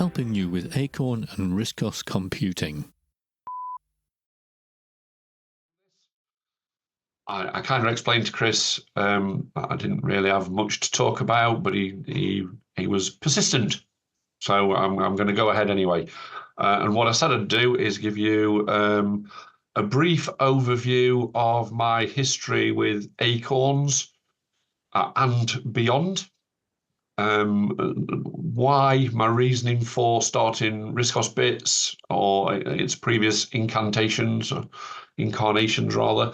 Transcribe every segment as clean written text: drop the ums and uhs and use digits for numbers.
helping you with Acorn and RIScOS computing. I kind of explained to Chris I didn't really have much to talk about, but he was persistent. So I'm going to go ahead anyway. And what I said I'd do is give you a brief overview of my history with Acorns and beyond. Why my reasoning for starting RiscOSbits or its previous incarnations rather,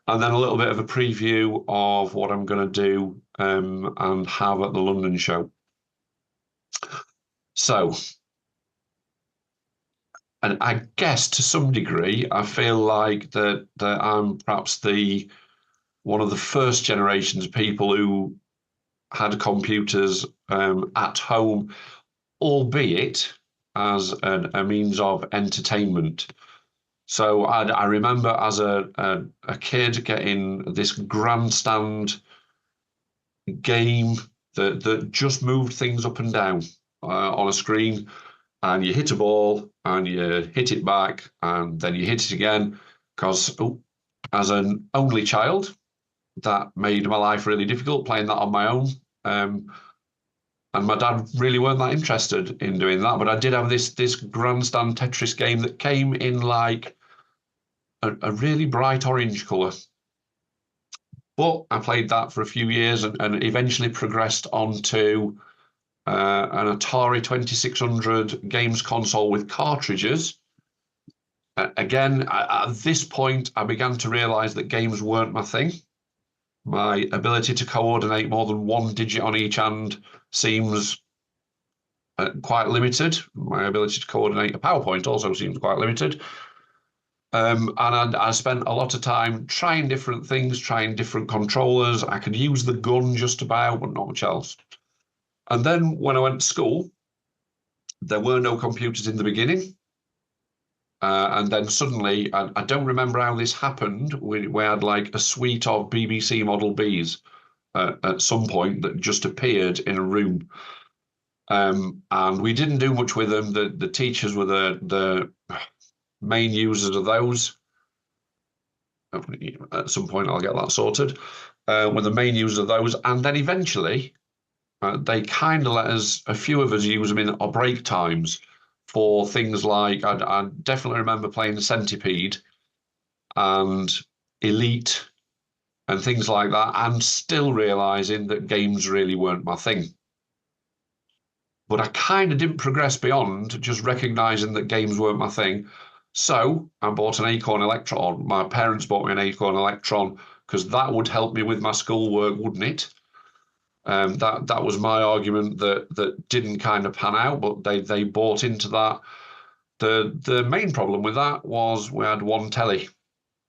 and then a little bit of a preview of what I'm going to do and have at the London show. So, and I guess to some degree, I feel like that I'm perhaps one of the first generations of people who had computers at home, albeit as a means of entertainment. So I remember as a kid getting this grandstand game that just moved things up and down on a screen, and you hit a ball and you hit it back and then you hit it again, because as an only child, that made my life really difficult playing that on my own. And my dad really weren't that interested in doing that, but I did have this grandstand Tetris game that came in like a really bright orange colour. But I played that for a few years and eventually progressed onto an Atari 2600 games console with cartridges. Again, at this point, I began to realise that games weren't my thing. My ability to coordinate more than one digit on each hand seems quite limited. My ability to coordinate a PowerPoint also seems quite limited. And I spent a lot of time trying different things, trying different controllers. I could use the gun just about, but not much else. And then when I went to school, there were no computers in the beginning. And then suddenly, I don't remember how this happened, we had like a suite of BBC Model Bs at some point that just appeared in a room. And we didn't do much with them. The teachers were the main users of those. At some point, I'll get that sorted. Were the main users of those. And then eventually, they kind of let us, a few of us, use them in our break times for things like, I definitely remember playing Centipede and Elite and things like that, and still realising that games really weren't my thing. But I kind of didn't progress beyond just recognising that games weren't my thing. So I bought an Acorn Electron. My parents bought me an Acorn Electron because that would help me with my schoolwork, wouldn't it? That was my argument that didn't kind of pan out, but they bought into that. The main problem with that was we had one telly,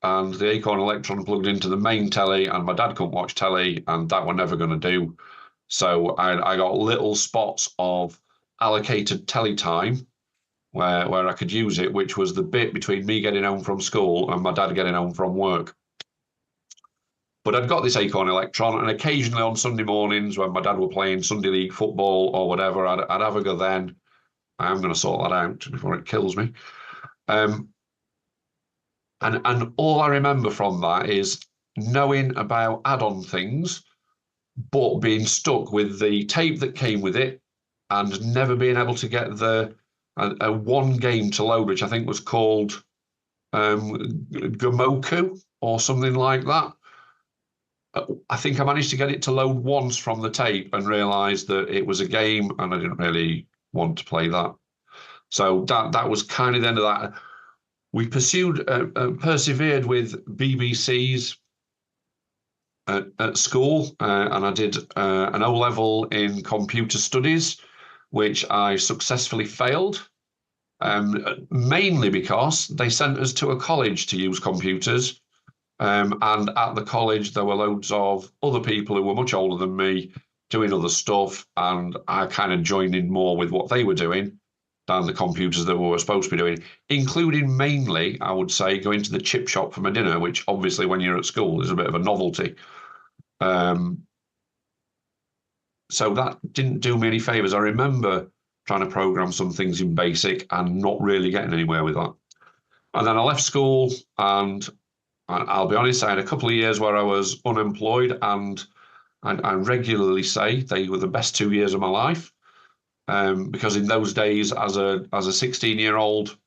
and the Acorn Electron plugged into the main telly, and my dad couldn't watch telly, and that we're never going to do. So I got little spots of allocated telly time where I could use it, which was the bit between me getting home from school and my dad getting home from work. But I'd got this Acorn Electron, and occasionally on Sunday mornings when my dad were playing Sunday League football or whatever, I'd have a go then. I am going to sort that out before it kills me. And all I remember from that is knowing about add-on things, but being stuck with the tape that came with it and never being able to get the one game to load, which I think was called Gomoku or something like that. I think I managed to get it to load once from the tape and realised that it was a game and I didn't really want to play that. So that was kind of the end of that. We persevered with BBCs at school, and I did an O-level in computer studies, which I successfully failed, mainly because they sent us to a college to use computers. And at the college, there were loads of other people who were much older than me doing other stuff, and I kind of joined in more with what they were doing than the computers that we were supposed to be doing, including mainly, I would say, going to the chip shop for my dinner, which obviously when you're at school is a bit of a novelty. So that didn't do me any favours. I remember trying to program some things in BASIC and not really getting anywhere with that. And then I left school, and I'll be honest, I had a couple of years where I was unemployed, and I regularly say they were the best 2 years of my life, because in those days, as a 16-year-old,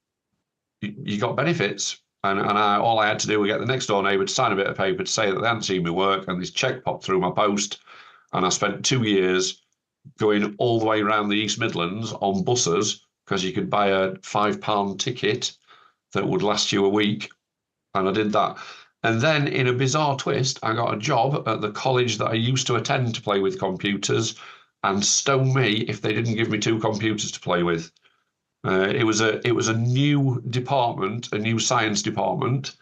you got benefits, and all I had to do was get the next door neighbour to sign a bit of paper to say that they hadn't seen me work, and this cheque popped through my post, and I spent 2 years going all the way around the East Midlands on buses, because you could buy a £5 ticket that would last you a week, and I did that. And then, in a bizarre twist, I got a job at the college that I used to attend to play with computers, and stone me if they didn't give me 2 computers to play with. It was a new department, a new science department,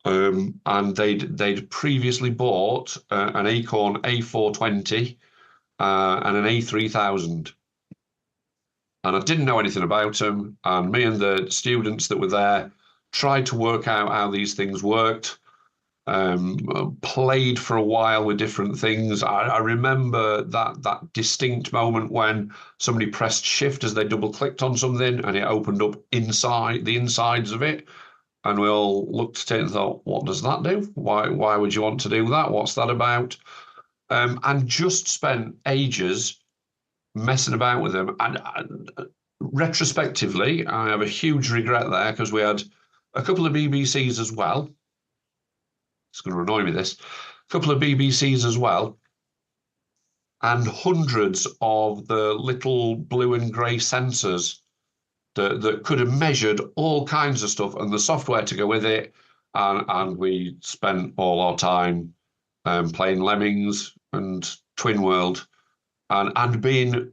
and they'd previously bought an Acorn A420 and an A3000. And I didn't know anything about them. And me and the students that were there tried to work out how these things worked, played for a while with different things. I remember that distinct moment when somebody pressed shift as they double clicked on something and it opened up inside the insides of it. And we all looked at it and thought, what does that do? Why would you want to do that? What's that about? And just spent ages messing about with them. And retrospectively, I have a huge regret there, because we had a couple of BBCs as well. It's going to annoy me, this. A couple of BBCs as well. And hundreds of the little blue and grey sensors that could have measured all kinds of stuff, and the software to go with it. And we spent all our time playing Lemmings and Twin World, and being,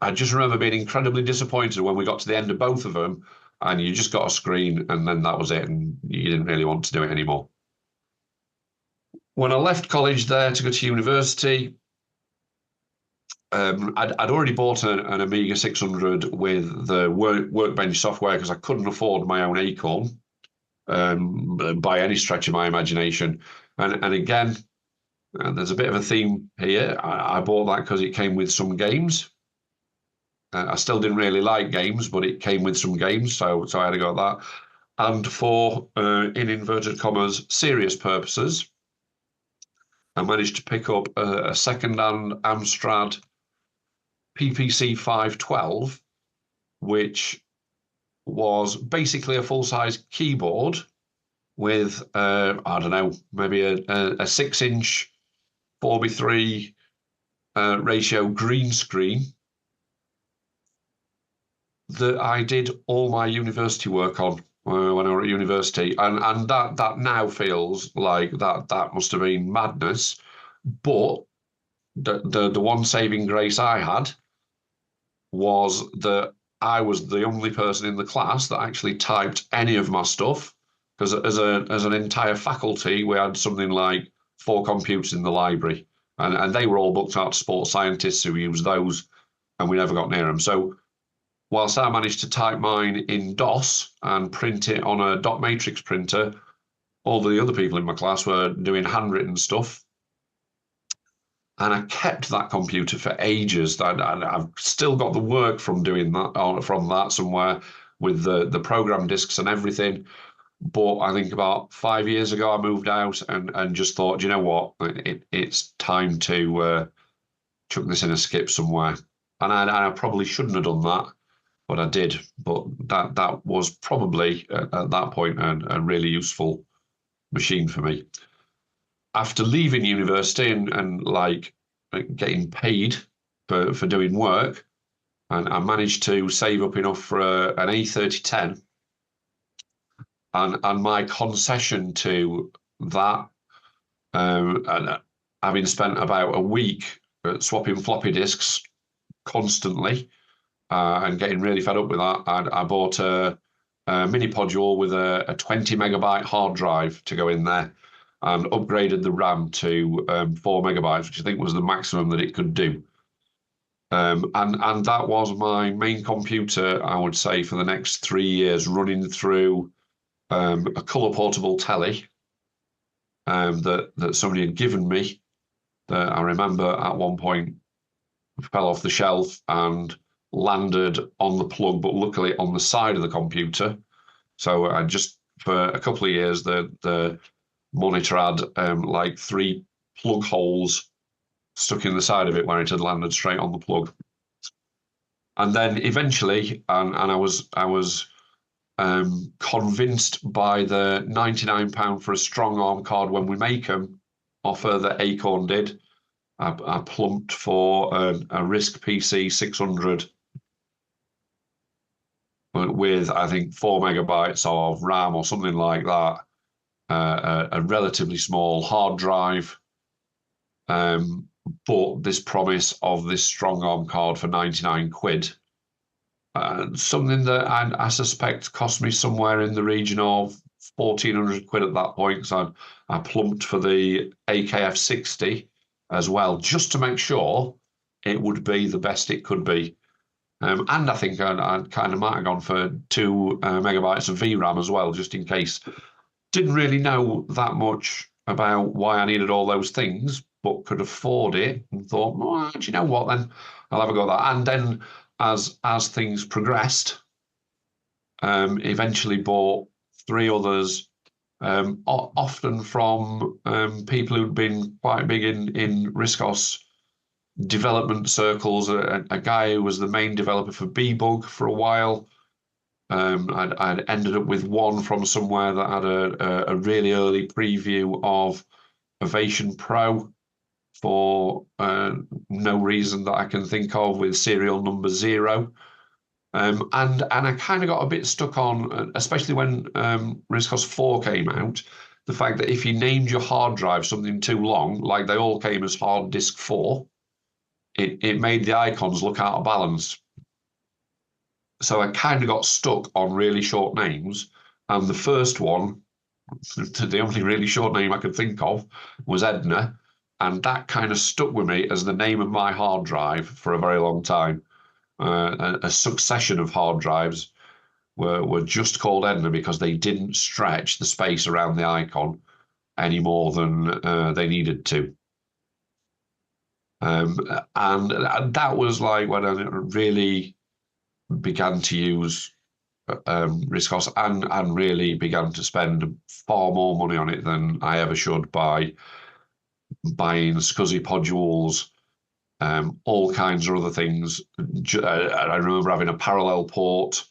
I just remember being incredibly disappointed when we got to the end of both of them, and you just got a screen, and then that was it, and you didn't really want to do it anymore. When I left college there to go to university, I'd already bought an Amiga 600 with the Workbench software, because I couldn't afford my own Acorn by any stretch of my imagination. And again, there's a bit of a theme here. I bought that because it came with some games. I still didn't really like games, but it came with some games, so I had to go with that. And for, in inverted commas, serious purposes, I managed to pick up a second-hand Amstrad PPC 512, which was basically a full-size keyboard with, I don't know, maybe a 6-inch 4:3 ratio green screen that I did all my university work on when I was at university, and that now feels like that must have been madness. But the one saving grace I had was that I was the only person in the class that actually typed any of my stuff, because as an entire faculty, we had something like 4 computers in the library, and they were all booked out to sports scientists who used those, and we never got near them. So whilst I managed to type mine in DOS and print it on a dot matrix printer, all the other people in my class were doing handwritten stuff. And I kept that computer for ages. I've still got the work from doing that, from that somewhere, with the program discs and everything. But I think about 5 years ago, I moved out and just thought, you know what, it's time to chuck this in a skip somewhere. And I probably shouldn't have done that, but I did. But that was probably at that point a really useful machine for me. After leaving university and like getting paid for doing work, and I managed to save up enough for an A3010, and my concession to that, and having spent about a week swapping floppy disks constantly, and getting really fed up with that, I bought a mini module with a 20 megabyte hard drive to go in there, and upgraded the RAM to 4 megabytes, which I think was the maximum that it could do. And that was my main computer, I would say, for the next 3 years, running through a colour portable telly that somebody had given me, that I remember at one point fell off the shelf, and landed on the plug, but luckily on the side of the computer. So I just, for a couple of years, the monitor had like 3 plug holes stuck in the side of it where it had landed straight on the plug. And then eventually, and I was convinced by the £99 for a strong arm card when we make them offer that Acorn did. I plumped for a RISC PC 600 with, I think, 4 megabytes of RAM or something like that, a relatively small hard drive, but this promise of this strong arm card for 99 quid. Something that I suspect cost me somewhere in the region of 1,400 quid at that point, because I plumped for the AKF60 as well, just to make sure it would be the best it could be. And I think I kind of might have gone for 2 megabytes of VRAM as well, just in case. Didn't really know that much about why I needed all those things, but could afford it, and thought, well, do you know what, then I'll have a go at that. And then as things progressed, eventually bought 3 others, often from people who'd been quite big in RiscOS development circles. A guy who was the main developer for Bebug for a while. I'd ended up with one from somewhere that had a really early preview of Ovation Pro for no reason that I can think of, with serial number 0. And I kind of got a bit stuck on, especially when RiscOS 4 came out, the fact that if you named your hard drive something too long, like they all came as hard disk 4, it made the icons look out of balance. So I kind of got stuck on really short names. And the first one, the only really short name I could think of, was Edna. And that kind of stuck with me as the name of my hard drive for a very long time. A succession of hard drives were just called Edna because they didn't stretch the space around the icon any more than they needed to. And that was like when I really began to use RiscOS and really began to spend far more money on it than I ever should by buying SCSI modules, all kinds of other things. I remember having a parallel port,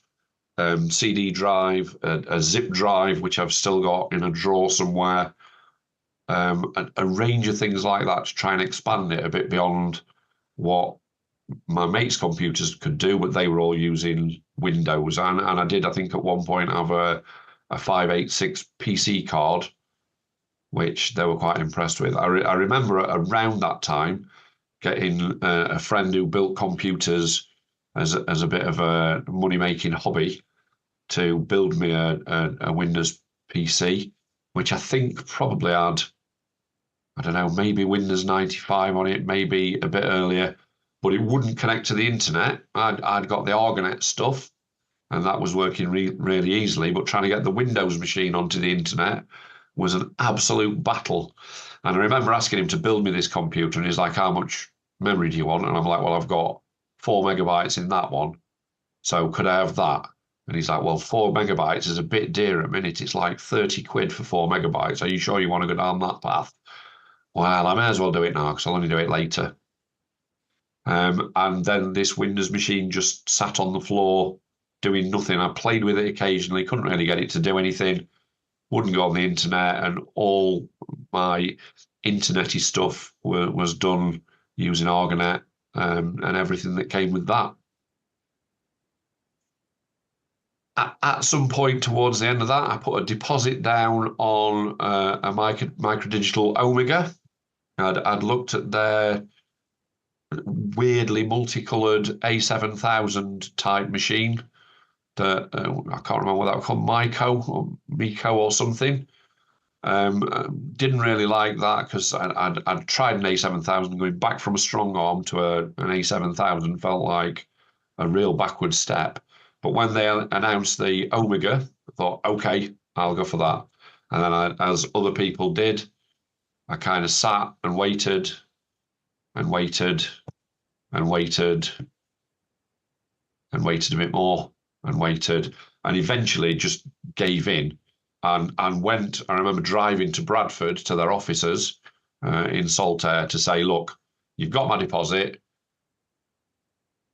CD drive, a zip drive, which I've still got in a drawer somewhere, a range of things like that to try and expand it a bit beyond what my mates' computers could do, but they were all using Windows. And I did, I think, at one point have a 586 PC card, which they were quite impressed with. I remember around that time getting a friend who built computers as a bit of a money-making hobby to build me a Windows PC, which I think probably had, I don't know, maybe Windows 95 on it, maybe a bit earlier, but it wouldn't connect to the internet. I'd got the Argonet stuff, and that was working really easily, but trying to get the Windows machine onto the internet was an absolute battle. And I remember asking him to build me this computer, and he's like, how much memory do you want? And I'm like, well, I've got 4 megabytes in that one, so could I have that? And he's like, well, 4 megabytes is a bit dear at the minute. It's like 30 quid for 4 megabytes. Are you sure you want to go down that path? Well, I may as well do it now because I'll only do it later. And then this Windows machine just sat on the floor doing nothing. I played with it occasionally, couldn't really get it to do anything, wouldn't go on the internet, and all my internety stuff was done using Argonet and everything that came with that. At some point towards the end of that, I put a deposit down on a Microdigital Omega. I'd looked at their weirdly multicolored A7000 type machine that I can't remember what that was called, Miko or something. Didn't really like that because I'd tried an A7000. Going back from a strong arm to an A7000 felt like a real backward step. But when they announced the Omega, I thought, okay, I'll go for that. And then as other people did, I kind of sat and waited and waited and waited. and waited a bit more and waited, and eventually just gave in and went. I remember driving to Bradford to their offices in Saltaire to say, look, you've got my deposit,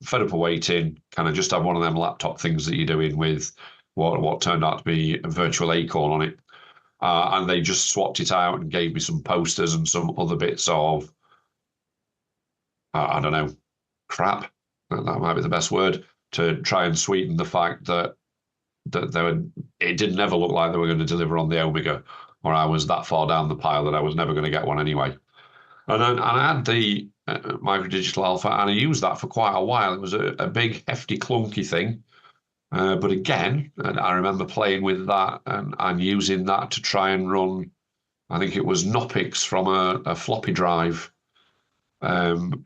fed up of waiting, can I just have one of them laptop things that you're doing with what turned out to be a virtual Acorn on it? And they just swapped it out and gave me some posters and some other bits of, I don't know, crap. That might be the best word, to try and sweeten the fact that it didn't ever look like they were going to deliver on the Omega, or I was that far down the pile that I was never going to get one anyway. And I had the Micro Digital Alpha, and I used that for quite a while. It was a big, hefty, clunky thing. But again, I remember playing with that and using that to try and run, I think it was Knoppix from a floppy drive, and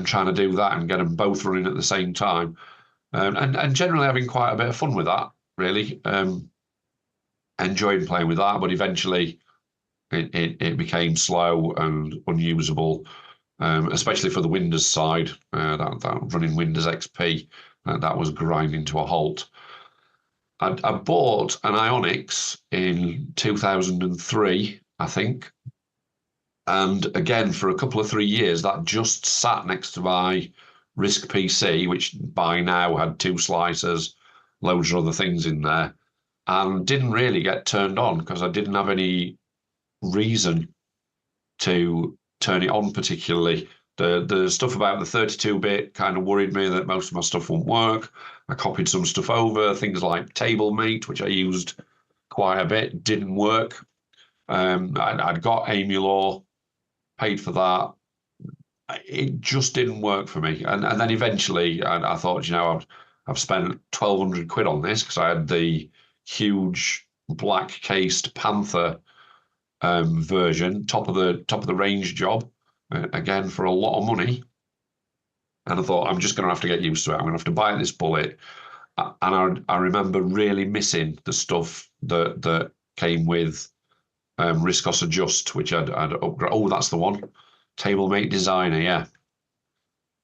trying to do that and get them both running at the same time. And generally having quite a bit of fun with that, really. Enjoying playing with that, but eventually it became slow and unusable, especially for the Windows side. That running Windows XP, that was grinding to a halt. I bought an Ionix in 2003, I think. And again, for a couple of 3 years, that just sat next to my RISC PC, which by now had 2 slicers, loads of other things in there, and didn't really get turned on because I didn't have any reason to turn it on particularly. The stuff about the 32-bit kind of worried me that most of my stuff wouldn't work. I copied some stuff over, things like TableMate, which I used quite a bit, didn't work. I'd got Emulaw, paid for that. It just didn't work for me. And then eventually I thought, I've spent 1,200 quid on this because I had the huge black cased Panther version, top of the range job, again for a lot of money. And I thought, I'm just going to have to get used to it. I'm going to have to buy this bullet. And I remember really missing the stuff that came with RiscOSadjust, which I'd upgrade. Oh, that's the one. TableMate Designer, yeah.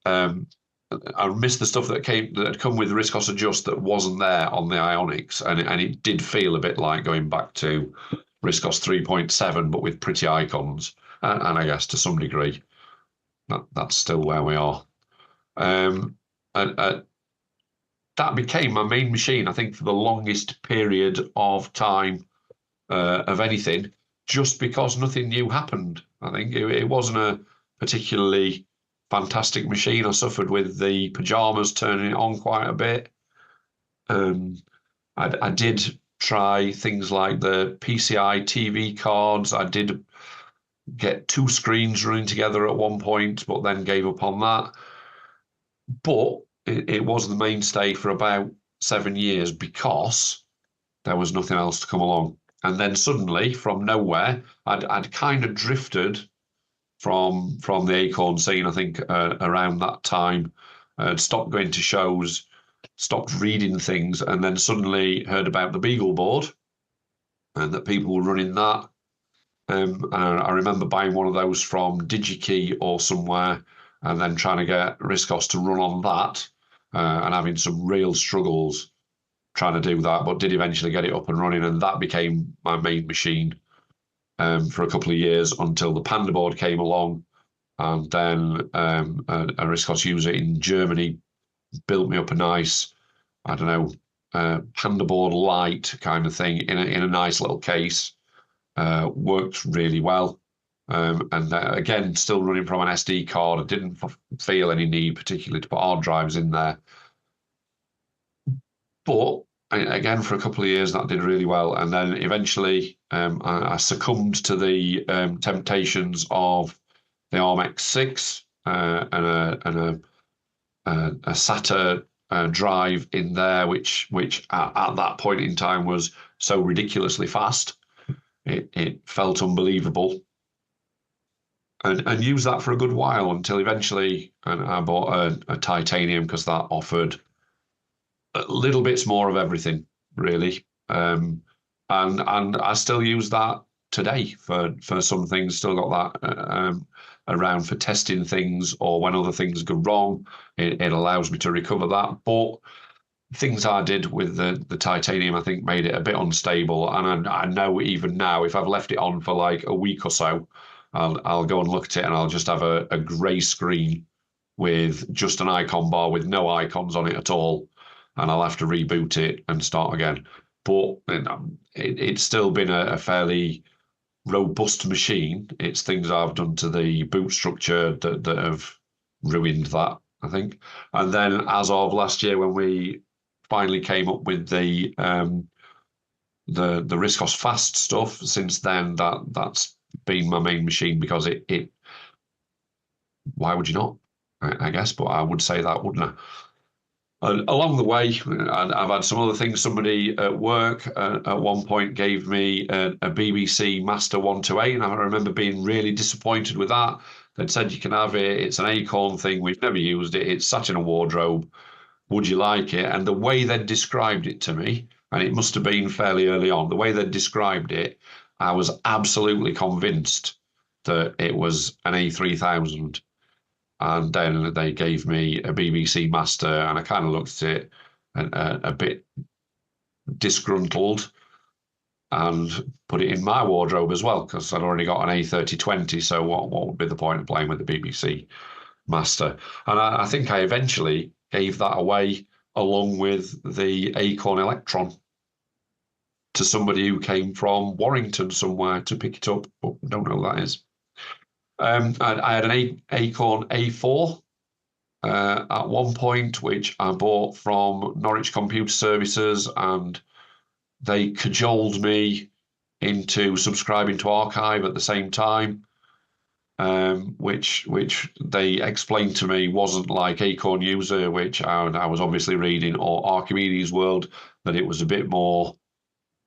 I missed the stuff that had come with RiscOSadjust that wasn't there on the Ionix, and it did feel a bit like going back to RiscOS 3.7, but with pretty icons, and I guess to some degree that's still where we are. And that became my main machine, I think, for the longest period of time of anything, just because nothing new happened. I think it wasn't a particularly fantastic machine. I suffered with the pajamas turning it on quite a bit. I did try things like the PCI TV cards. I did get 2 screens running together at one point, but then gave up on that. But it was the mainstay for about 7 years because there was nothing else to come along. And then suddenly, from nowhere, I'd kind of drifted from the Acorn scene, I think, around that time. I'd stopped going to shows, stopped reading things, and then suddenly heard about the Beagle board and that people were running that. And I remember buying one of those from DigiKey or somewhere, and then trying to get RiscOS to run on that, and having some real struggles trying to do that, but did eventually get it up and running, and that became my main machine for a couple of years until the Panda board came along, and then a RiscOS user in Germany built me up a nice, I don't know, Panda board light kind of thing in a nice little case. Worked really well. And again, still running from an SD card. I didn't feel any need particularly to put hard drives in there. But again, for a couple of years, that did really well. And then eventually I succumbed to the temptations of the ARM-X6 and a SATA drive in there, which at that point in time was so ridiculously fast. It felt unbelievable. And used that for a good while until eventually I bought a titanium because that offered little bits more of everything, really. And I still use that today for some things. Still got that around for testing things, or when other things go wrong, it allows me to recover that. But things I did with the titanium, I think, made it a bit unstable. And I know even now, if I've left it on for like a week or so, I'll go and look at it and I'll just have a grey screen with just an icon bar with no icons on it at all. And I'll have to reboot it and start again. But it's still been a fairly robust machine. It's things I've done to the boot structure that have ruined that, I think. And then as of last year, when we finally came up with the RiscOS Fast stuff, since then that's been my main machine, because it why would you not? I guess, but I would say that, wouldn't I? And along the way, I've had some other things. Somebody at work at one point gave me a BBC Master 128, and I remember being really disappointed with that. They'd said, you can have it. It's an Acorn thing. We've never used it. It's sat in a wardrobe. Would you like it? And the way they'd described it to me, and it must have been fairly early on, the way they'd described it, I was absolutely convinced that it was an A3000. And then they gave me a BBC Master, and I kind of looked at it and a bit disgruntled, and put it in my wardrobe as well, because I'd already got an A3020. So what would be the point of playing with the BBC Master? And I think I eventually gave that away along with the Acorn Electron to somebody who came from Warrington somewhere to pick it up, but don't know who that is. I had an Acorn A4 at one point, which I bought from Norwich Computer Services, and they cajoled me into subscribing to Archive at the same time, which they explained to me wasn't like Acorn User, which I was obviously reading, or Archimedes World, that it was a bit more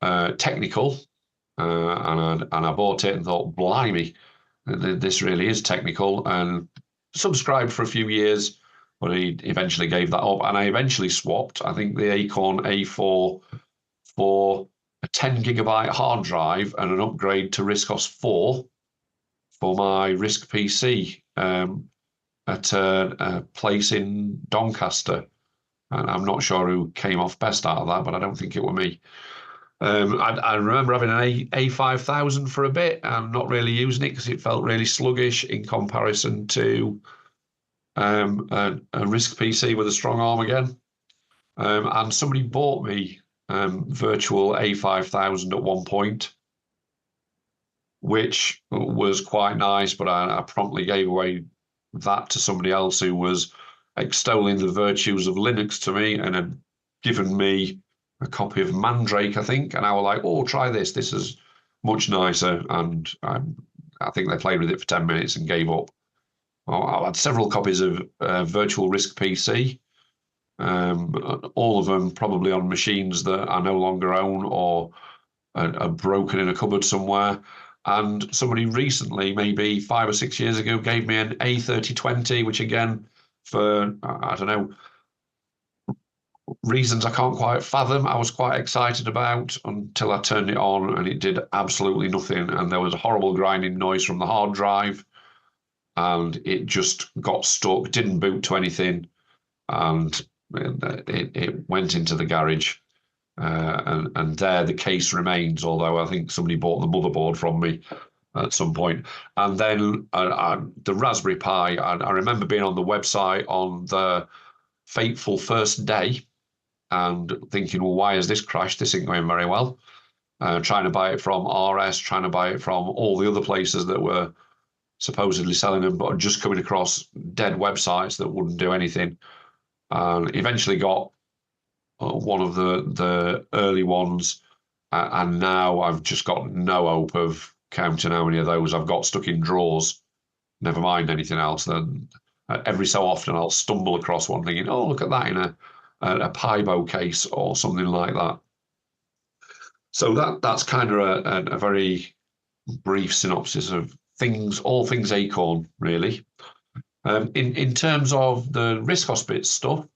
technical. And I bought it and thought, blimey, this really is technical, and subscribed for a few years, but he eventually gave that up. And I eventually swapped, I think, the Acorn A4 for a 10 gigabyte hard drive and an upgrade to RiscOS 4 for my RISC PC at a place in Doncaster. And I'm not sure who came off best out of that, but I don't think it were me. I remember having an A5000 for a bit and not really using it because it felt really sluggish in comparison to a RISC PC with a strong arm again. And somebody bought me virtual A5000 at one point, which was quite nice, but I promptly gave away that to somebody else who was extolling the virtues of Linux to me and had given me a copy of Mandrake, I think, and I was like, oh, try this. This is much nicer. And I think they played with it for 10 minutes and gave up. I had several copies of Virtual RISC PC, all of them probably on machines that I no longer own or are broken in a cupboard somewhere. And somebody recently, maybe 5 or 6 years ago, gave me an A3020, which again, for, I don't know, reasons I can't quite fathom, I was quite excited about until I turned it on and it did absolutely nothing. And there was a horrible grinding noise from the hard drive and it just got stuck, didn't boot to anything. And it went into the garage. And there the case remains, although I think somebody bought the motherboard from me at some point. And then the Raspberry Pi, I remember being on the website on the fateful first day and thinking, well, why has this crashed? This isn't going very well. Trying to buy it from RS, trying to buy it from all the other places that were supposedly selling them, but just coming across dead websites that wouldn't do anything. And eventually got one of the early ones, and now I've just got no hope of counting how many of those I've got stuck in drawers. Never mind anything else. Then every so often I'll stumble across one thinking, oh, look at that in a Pibo case or something like that. So that's kind of a very brief synopsis of things, all things Acorn, really. In terms of the RiscOSbits stuff,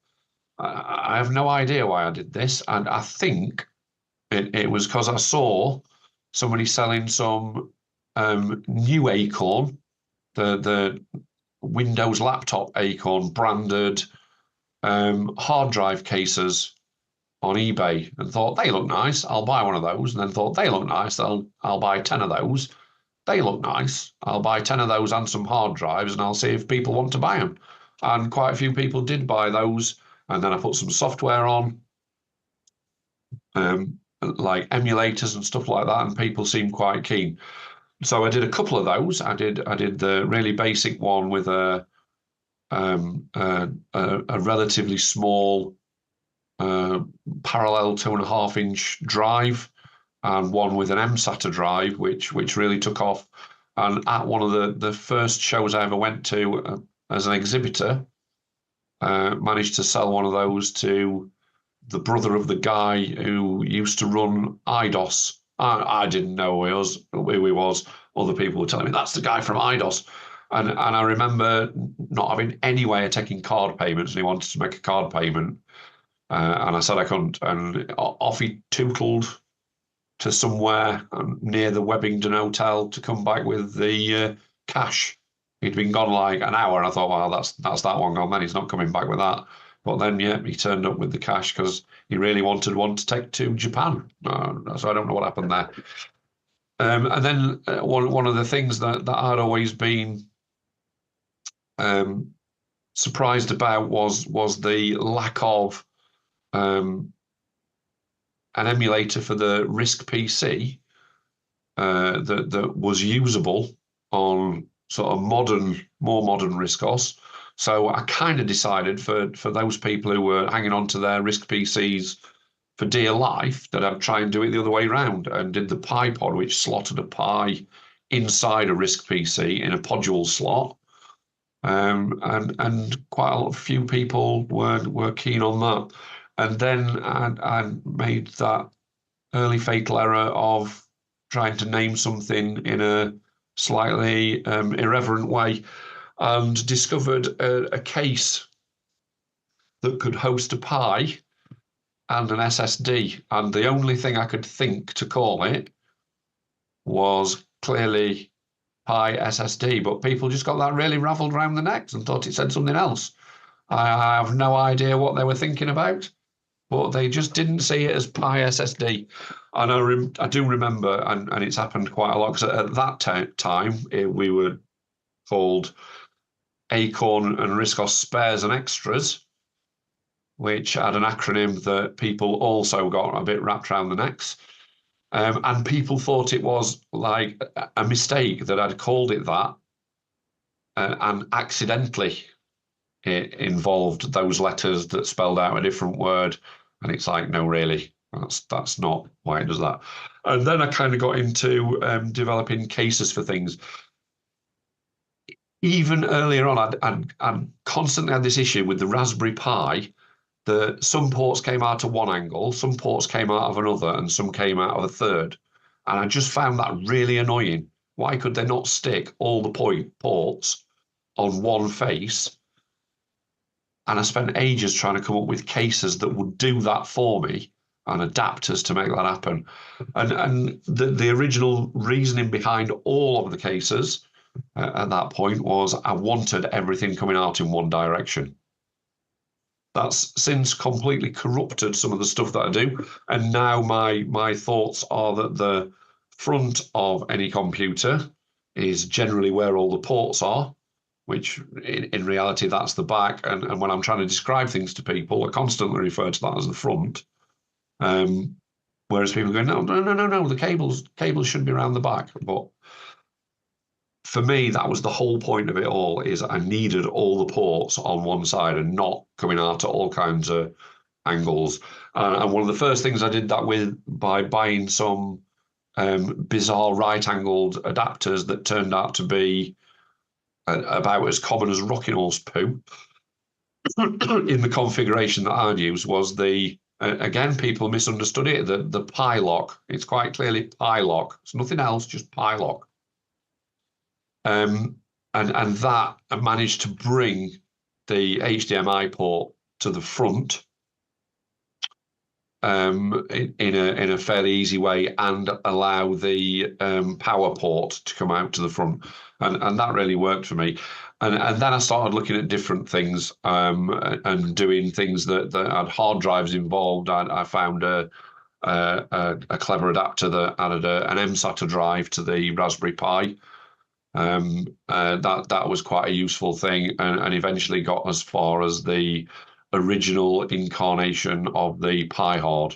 I have no idea why I did this, and I think it was because I saw somebody selling some new Acorn the Windows laptop Acorn branded hard drive cases on eBay and thought they look nice, I'll buy one of those, and then thought they look nice, I'll buy 10 of those. They look nice, I'll buy 10 of those and some hard drives, and I'll see if people want to buy them. And quite a few people did buy those, and then I put some software on, like emulators and stuff like that, and people seemed quite keen. So I did a couple of those. I did the really basic one with a relatively small parallel 2.5-inch drive, and one with an MSATA drive, which really took off. And at one of the first shows I ever went to as an exhibitor, managed to sell one of those to the brother of the guy who used to run IDOS. I didn't know who he was. Other people were telling me, that's the guy from IDOS. And I remember not having any way of taking card payments, and he wanted to make a card payment. And I said I couldn't. And off he tootled to somewhere near the Webbington Hotel to come back with the cash. He'd been gone like an hour, and I thought, well, that's that one gone then. He's not coming back with that. But then, yeah, he turned up with the cash because he really wanted one to take to Japan. So I don't know what happened there. And then one of the things that I'd always been surprised about was the lack of an emulator for the RISC PC that was usable on sort of more modern RiscOS. So I kind of decided for those people who were hanging on to their RISC PCs for dear life that I'd try and do it the other way around, and did the Pi pod, which slotted a Pi inside a RISC PC in a podule slot. And quite a few people were keen on that. And then I made that early fatal error of trying to name something in a slightly irreverent way, and discovered a case that could host a Pi and an SSD. And the only thing I could think to call it was clearly Pi SSD, but people just got that really raveled around the necks and thought it said something else. I have no idea what they were thinking about, but they just didn't see it as Pi SSD. And I do remember, and it's happened quite a lot, because at that time we were called Acorn and RISC OS Spares and Extras, which had an acronym that people also got a bit wrapped around the necks. And people thought it was like a mistake that I'd called it that, and accidentally it involved those letters that spelled out a different word. And it's like, no, really, that's not why it does that. And then I kind of got into developing cases for things. Even earlier on, I'd constantly had this issue with the Raspberry Pi, that some ports came out of one angle, some ports came out of another, and some came out of a third. And I just found that really annoying. Why could they not stick all the ports on one face? And I spent ages trying to come up with cases that would do that for me, and adapters to make that happen. And the original reasoning behind all of the cases at that point was I wanted everything coming out in one direction. That's since completely corrupted some of the stuff that I do. And now my thoughts are that the front of any computer is generally where all the ports are, which in reality, that's the back. And when I'm trying to describe things to people, I constantly refer to that as the front. Whereas people go, no, the cables should be around the back. But for me, that was the whole point of it all, is I needed all the ports on one side and not coming out at all kinds of angles. And one of the first things I did that with by buying some bizarre right-angled adapters that turned out to be about as common as rocking horse poo in the configuration that I'd use, was again, people misunderstood it, the Pi lock. It's quite clearly Pi lock. It's nothing else, just Pi lock. And that I managed to bring the HDMI port to the front, in a fairly easy way and allow the power port to come out to the front, and that really worked for me. And then I started looking at different things and doing things that had hard drives involved. I found a clever adapter that added an mSATA drive to the Raspberry Pi. That was quite a useful thing, and eventually got as far as the original incarnation of the Pi Hard.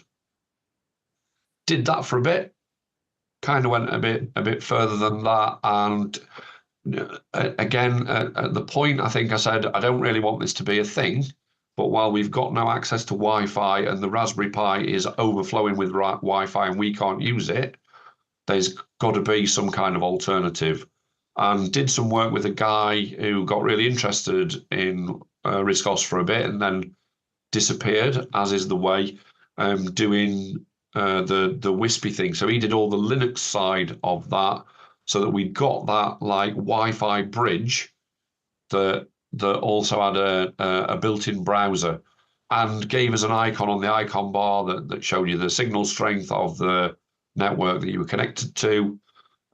Did that for a bit, kind of went a bit further than that, and again at the point I think I said I don't really want this to be a thing, but while we've got no access to Wi-Fi and the Raspberry Pi is overflowing with Wi-Fi and we can't use it, there's got to be some kind of alternative. And did some work with a guy who got really interested in RiscOS for a bit and then disappeared, as is the way, doing the wispy thing. So he did all the Linux side of that, so that we got that like Wi-Fi bridge that also had a built-in browser, and gave us an icon on the icon bar that showed you the signal strength of the network that you were connected to.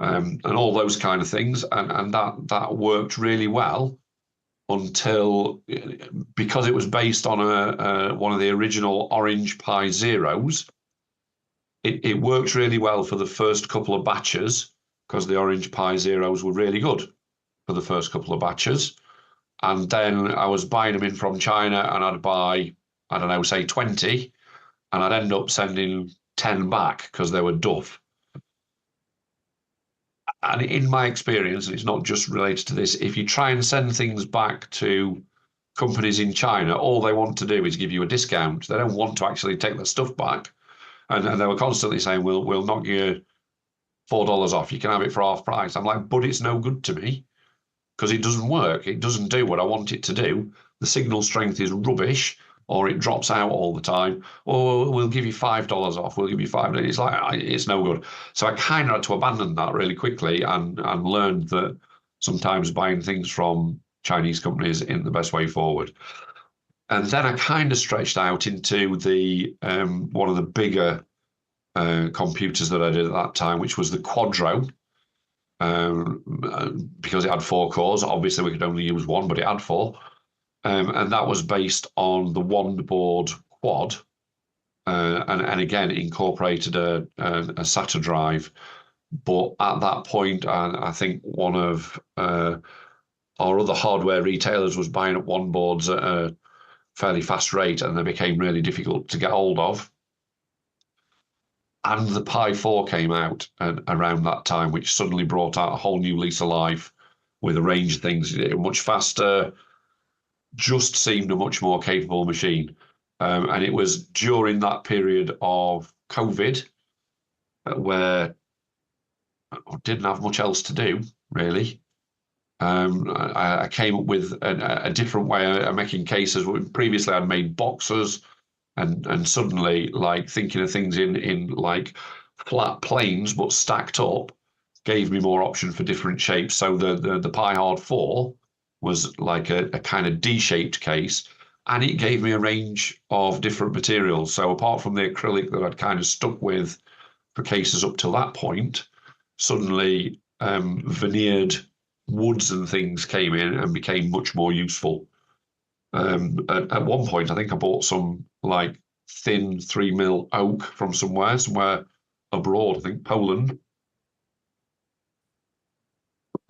And all those kind of things, and that worked really well until, because it was based on one of the original Orange Pi Zeros, it worked really well for the first couple of batches, because the Orange Pi Zeros were really good for the first couple of batches. And then I was buying them in from China, and I'd buy, I don't know, say 20, and I'd end up sending 10 back because they were duff. And in my experience, and it's not just related to this, if you try and send things back to companies in China, all they want to do is give you a discount. They don't want to actually take their stuff back. And they were constantly saying, we'll knock you $4 off. You can have it for half price. I'm like, but it's no good to me because it doesn't work. It doesn't do what I want it to do. The signal strength is rubbish, or it drops out all the time, or we'll give you $5 off, we'll give you $5. It's like, it's no good. So I kind of had to abandon that really quickly and learned that sometimes buying things from Chinese companies isn't the best way forward. And then I kind of stretched out into the one of the bigger computers that I did at that time, which was the Quadro, because it had 4 cores. Obviously, we could only use one, but it had 4. And that was based on the one-board quad, and again incorporated a SATA drive. But at that point, I think one of our other hardware retailers was buying up one boards at a fairly fast rate, and they became really difficult to get hold of. And the Pi 4 came out around that time, which suddenly brought out a whole new lease of life with a range of things, much faster, just seemed a much more capable machine. And it was during that period of COVID where I didn't have much else to do, really. I came up with a different way of making cases. Previously, I'd made boxes, and suddenly, like, thinking of things in like flat planes but stacked up gave me more option for different shapes. So the Pi Hard 4 was like a kind of D-shaped case, and it gave me a range of different materials. So apart from the acrylic that I'd kind of stuck with for cases up till that point, suddenly veneered woods and things came in and became much more useful. At one point, I think I bought some like thin 3mm oak from somewhere abroad, I think Poland.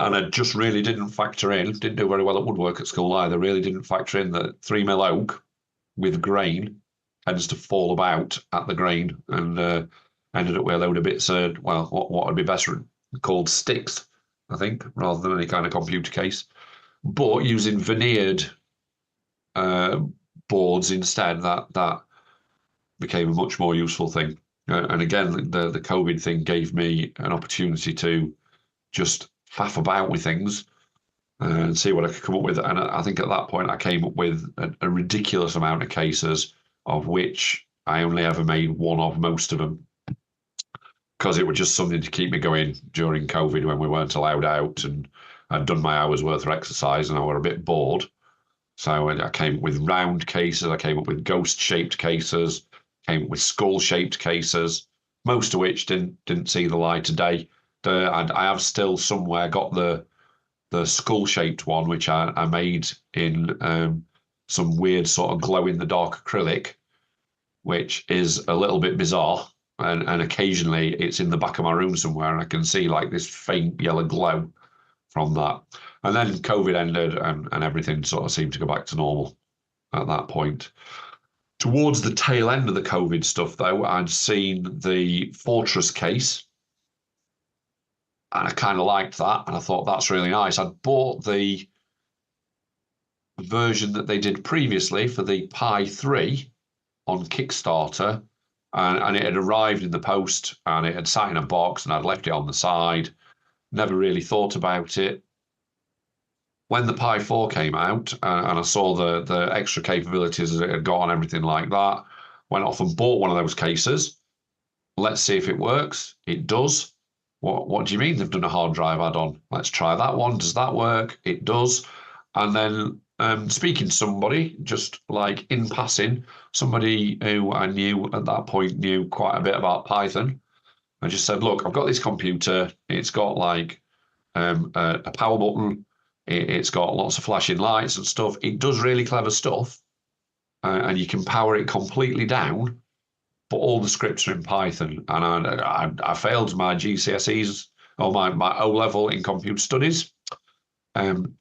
And I just really didn't factor in, didn't do very well at woodwork at school either, really didn't factor in that 3mm oak with grain tends to fall about at the grain, and ended up with a load of bits of, well, what would be better called sticks, I think, rather than any kind of computer case. But using veneered boards instead, that became a much more useful thing. And again, the COVID thing gave me an opportunity to just faff about with things and see what I could come up with. And I think at that point I came up with a ridiculous amount of cases, of which I only ever made one of most of them, because it was just something to keep me going during COVID when we weren't allowed out, and I'd done my hours worth of exercise and I were a bit bored. So I came up with round cases, I came up with ghost-shaped cases, came with skull-shaped cases, most of which didn't see the light of day. I have still somewhere got the skull-shaped one, which I made in some weird sort of glow-in-the-dark acrylic, which is a little bit bizarre. And occasionally it's in the back of my room somewhere, and I can see like this faint yellow glow from that. And then COVID ended, and everything sort of seemed to go back to normal at that point. Towards the tail end of the COVID stuff, though, I'd seen the Fortress case, and I kind of liked that, and I thought that's really nice. I'd bought the version that they did previously for the Pi 3 on Kickstarter, and it had arrived in the post, and it had sat in a box, and I'd left it on the side, never really thought about it. When the Pi 4 came out, and I saw the extra capabilities that it had got and everything like that, went off and bought one of those cases. Let's see if it works. It does. What do you mean they've done a hard drive add-on? Let's try that one. Does that work? It does. And then speaking to somebody, just like in passing, somebody who I knew at that point knew quite a bit about Python. I just said, look, I've got this computer. It's got like a power button. It's got lots of flashing lights and stuff. It does really clever stuff. And you can power it completely down, but all the scripts are in Python. And I failed my GCSEs or my O-level in computer studies.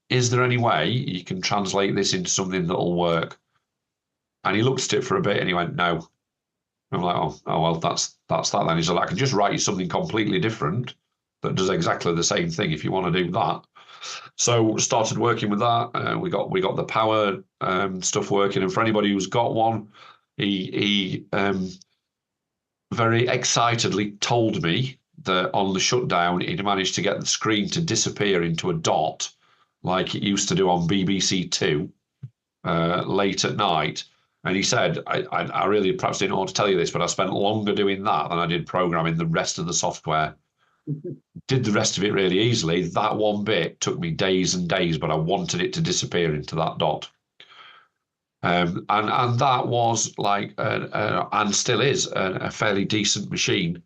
Is there any way you can translate this into something that'll work? And he looked at it for a bit and he went, no. I'm like, oh well, that's that then. He said, I can just write you something completely different that does exactly the same thing if you want to do that. So started working with that. We got the power stuff working, and for anybody who's got one, he very excitedly told me that on the shutdown he'd managed to get the screen to disappear into a dot, like it used to do on BBC Two late at night. And he said, I really perhaps didn't want to tell you this, but I spent longer doing that than I did programming the rest of the software. Did the rest of it really easily. That one bit took me days and days, but I wanted it to disappear into that dot. And that was like, and still is, a fairly decent machine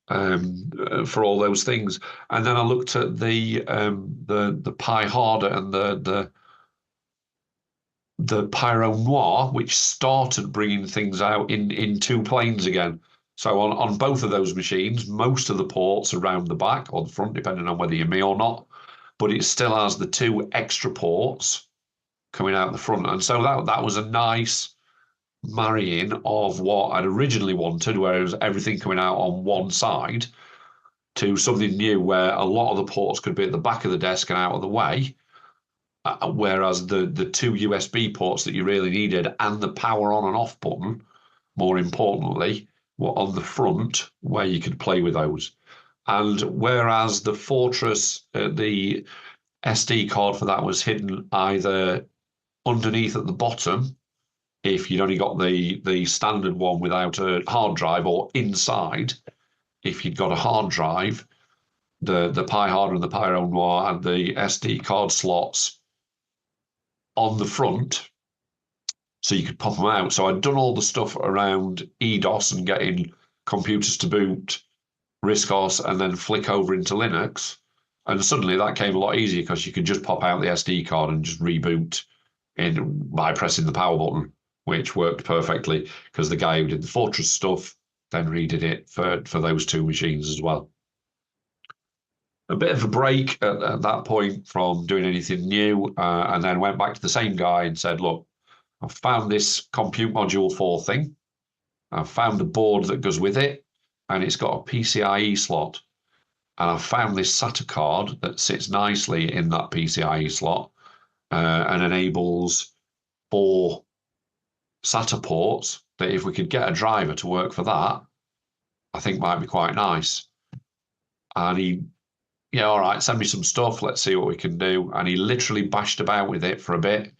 for all those things. And then I looked at the Pi Harder and the Pyro Noir, which started bringing things out in two planes again. So on both of those machines, most of the ports are around the back or the front, depending on whether you're me or not. But it still has the two extra ports coming out the front. And so that was a nice marrying of what I'd originally wanted, where it was everything coming out on one side, to something new where a lot of the ports could be at the back of the desk and out of the way. Whereas the two USB ports that you really needed and the power on and off button, more importantly, were on the front where you could play with those. And whereas the Fortress, the SD card for that was hidden either underneath at the bottom, if you'd only got the standard one without a hard drive, or inside, if you'd got a hard drive, the Pi Harder and the Pyro Noir and the SD card slots on the front, so you could pop them out. So I'd done all the stuff around EDOS and getting computers to boot RiscOS and then flick over into Linux. And suddenly that came a lot easier because you could just pop out the SD card and just reboot by pressing the power button, which worked perfectly because the guy who did the Fortress stuff then redid it for those two machines as well. A bit of a break at that point from doing anything new, and then went back to the same guy and said, look, I've found this Compute Module 4 thing. I've found the board that goes with it, and it's got a PCIe slot. And I've found this SATA card that sits nicely in that PCIe slot and enables 4 SATA ports that if we could get a driver to work for that, I think might be quite nice. And he, yeah, all right, send me some stuff. Let's see what we can do. And he literally bashed about with it for a bit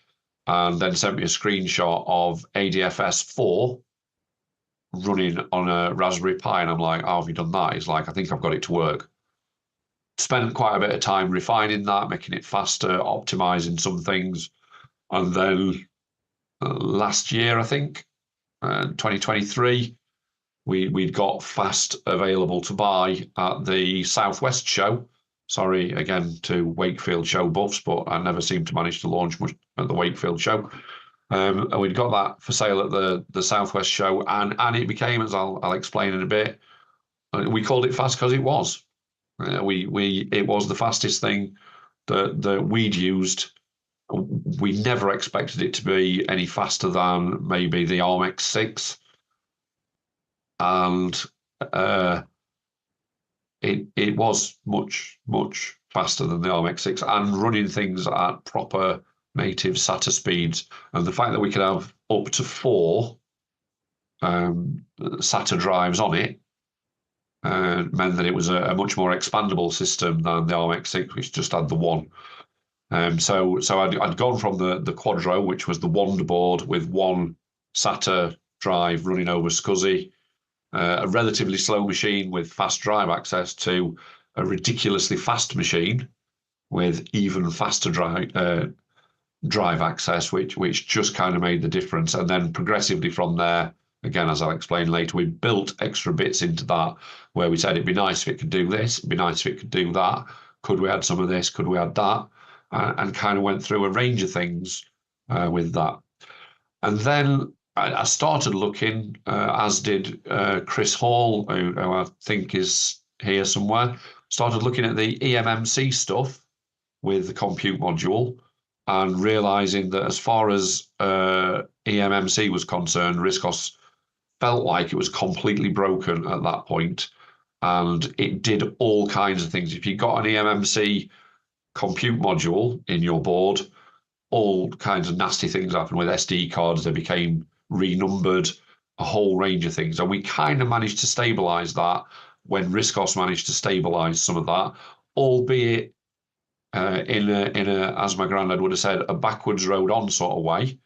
and then sent me a screenshot of ADFS4 running on a Raspberry Pi. And I'm like, how have you done that? He's like, I think I've got it to work. Spent quite a bit of time refining that, making it faster, optimizing some things. And then last year, I think, 2023, we'd got fast available to buy at the Southwest show. Sorry again to Wakefield show buffs, but I never seem to manage to launch much at the Wakefield show. And we'd got that for sale at the Southwest show, and it became, as I'll explain in a bit, we called it fast because it was. It was the fastest thing that we'd used. We never expected it to be any faster than maybe the ARM-X6, and it was much faster than the ARM-X6 and running things at proper native SATA speeds. And the fact that we could have up to 4 SATA drives on it meant that it was a much more expandable system than the ARM-X6, which just had the one. So I'd gone from the Quadro, which was the Wonder board with 1 SATA drive running over SCSI, a relatively slow machine with fast drive access, to a ridiculously fast machine with even faster drive access, which just kind of made the difference. And then progressively from there, again, as I'll explain later, we built extra bits into that where we said it'd be nice if it could do this, it'd be nice if it could do that. Could we add some of this? Could we add that? And kind of went through a range of things with that. And then I started looking, as did Chris Hall, who I think is here somewhere, started looking at the eMMC stuff with the compute module, and realizing that as far as eMMC was concerned, RiscOS felt like it was completely broken at that point, and it did all kinds of things. If you got an eMMC compute module in your board, all kinds of nasty things happened with SD cards. They became renumbered, a whole range of things. And we kind of managed to stabilize that when RiscOS managed to stabilize some of that, albeit in a, as my granddad would have said, a backwards road on sort of way.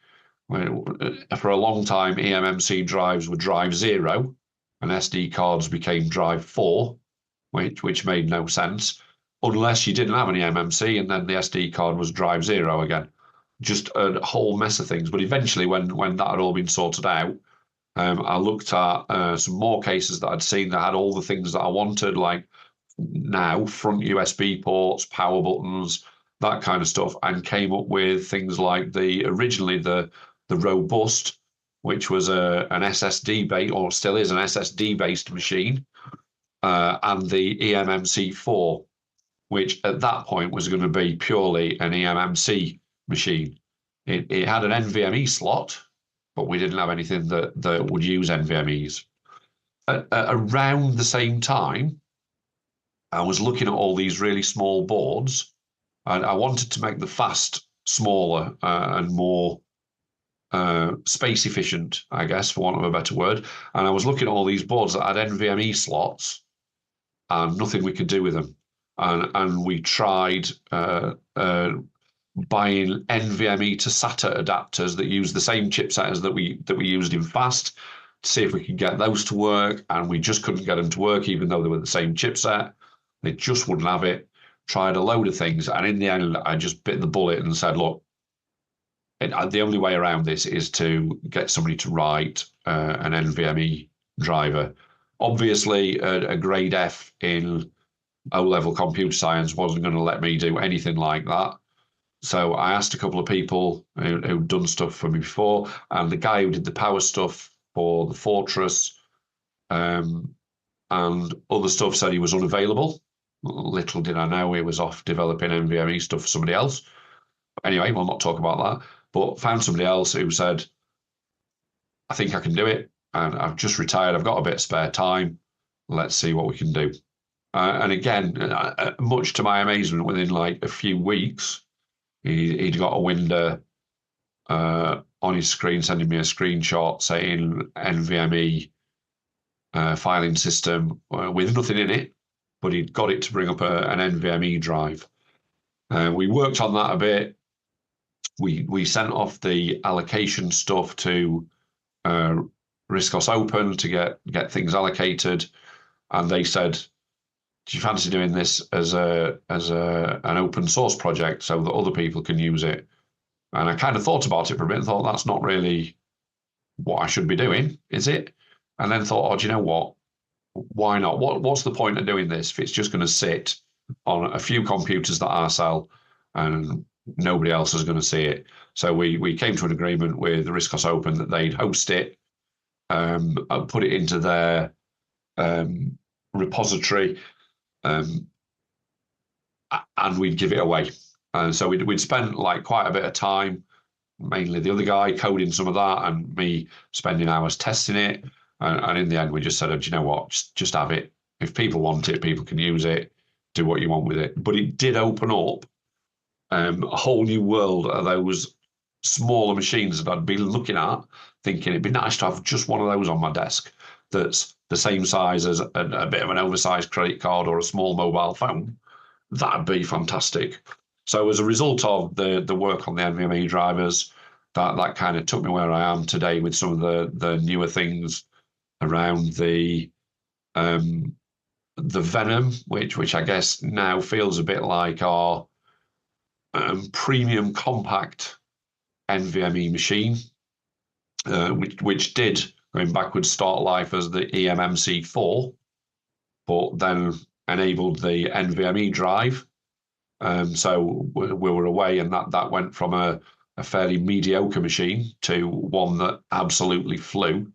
For a long time, eMMC drives were drive 0 and SD cards became drive 4, which made no sense, unless you didn't have an eMMC and then the SD card was drive 0 again. Just a whole mess of things. But eventually, when that had all been sorted out, I looked at some more cases that I'd seen that had all the things that I wanted, like now front USB ports, power buttons, that kind of stuff, and came up with things like originally the Robust, which was an SSD based, or still is an SSD based machine, and the eMMC4, which at that point was going to be purely an eMMC machine. It had an NVMe slot, but we didn't have anything that would use NVMEs. Around the same time, I was looking at all these really small boards, and I wanted to make the fast smaller and more space efficient, I guess, for want of a better word. And I was looking at all these boards that had NVMe slots and nothing we could do with them. And we tried buying NVMe to SATA adapters that use the same chipset as that we used in fast, to see if we could get those to work, and we just couldn't get them to work, even though they were the same chipset. They just wouldn't have it. Tried a load of things, and in the end, I just bit the bullet and said, look, the only way around this is to get somebody to write an NVMe driver. Obviously, a grade F in O-level computer science wasn't going to let me do anything like that. So I asked a couple of people who'd done stuff for me before, and the guy who did the power stuff for the Fortress and other stuff said he was unavailable. Little did I know he was off developing NVMe stuff for somebody else. Anyway, we'll not talk about that, but found somebody else who said, I think I can do it, and I've just retired, I've got a bit of spare time, let's see what we can do. And again, much to my amazement, within like a few weeks, he'd got a window on his screen sending me a screenshot saying NVMe filing system with nothing in it, but he'd got it to bring up an NVMe drive. We worked on that a bit. We sent off the allocation stuff to RiscOS Open to get things allocated, and they said, do you fancy doing this as an open source project so that other people can use it? And I kind of thought about it for a bit and thought, that's not really what I should be doing, is it? And then thought, oh, do you know what? Why not? What's the point of doing this if it's just going to sit on a few computers that I sell and nobody else is going to see it? So we came to an agreement with RiscOS Open that they'd host it, and put it into their repository, and we'd give it away. And so we'd spent like quite a bit of time, mainly the other guy coding some of that and me spending hours testing it. And in the end, we just said, oh, do you know what? Just have it. If people want it, people can use it. Do what you want with it. But it did open up a whole new world of those smaller machines that I'd been looking at, thinking it'd be nice to have just one of those on my desk that's the same size as a bit of an oversized credit card or a small mobile phone. That'd be fantastic. So as a result of the work on the NVMe drivers, that kind of took me where I am today with some of the newer things around the Venom, which I guess now feels a bit like our premium compact NVMe machine, which did, going backwards, start life as the eMMC4, but then enabled the NVMe drive. So we were away, and that went from a fairly mediocre machine to one that absolutely flew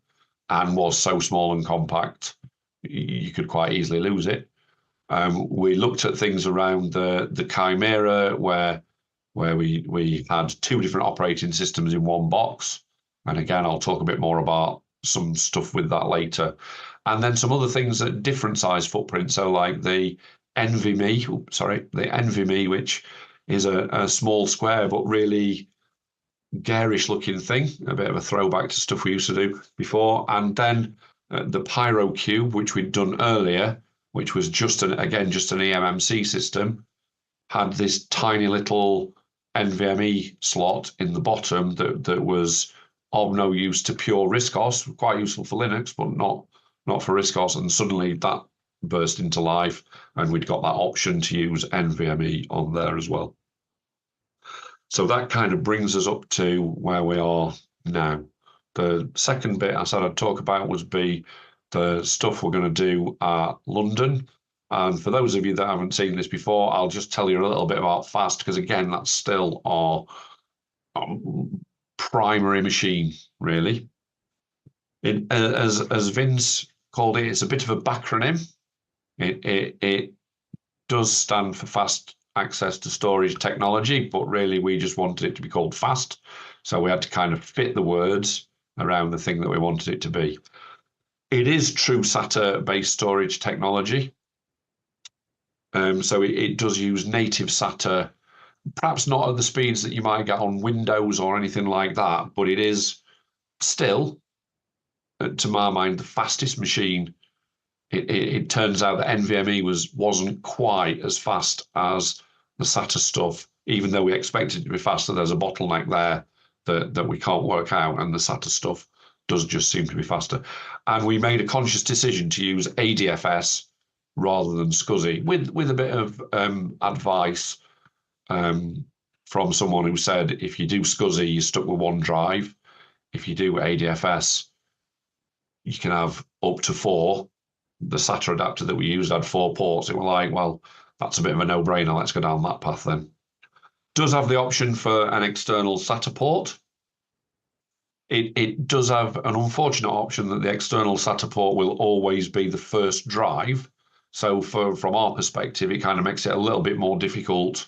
and was so small and compact you could quite easily lose it. We looked at things around the Chimera where we had two different operating systems in one box. And again, I'll talk a bit more about some stuff with that later. And then some other things at different size footprints. So like the NVMe, which is a small square, but really garish looking thing, a bit of a throwback to stuff we used to do before. And then the Pyro Cube, which we'd done earlier, which was just an eMMC system, had this tiny little NVMe slot in the bottom that was of no use to pure RiscOS, quite useful for Linux, but not for RiscOS. And suddenly that burst into life, and we'd got that option to use NVMe on there as well. So that kind of brings us up to where we are now. The second bit I said I'd talk about was the stuff we're going to do at London. And for those of you that haven't seen this before, I'll just tell you a little bit about FAST, because again, that's still our primary machine, really. As Vince called it, it's a bit of a backronym. It does stand for Fast Access to Storage Technology, but really we just wanted it to be called FAST. So we had to kind of fit the words around the thing that we wanted it to be. It is true SATA-based storage technology. So it does use native SATA, perhaps not at the speeds that you might get on Windows or anything like that, but it is still, to my mind, the fastest machine. It turns out that NVMe wasn't quite as fast as the SATA stuff, even though we expected it to be faster. There's a bottleneck there that we can't work out, and the SATA stuff does just seem to be faster. And we made a conscious decision to use ADFS rather than SCSI, with a bit of advice from someone who said, if you do SCSI, you're stuck with one drive. If you do ADFS, you can have up to 4. The SATA adapter that we used had 4 ports. It was like, well, that's a bit of a no-brainer. Let's go down that path then. Does have the option for an external SATA port. It does have an unfortunate option that the external SATA port will always be the first drive. So from our perspective, it kind of makes it a little bit more difficult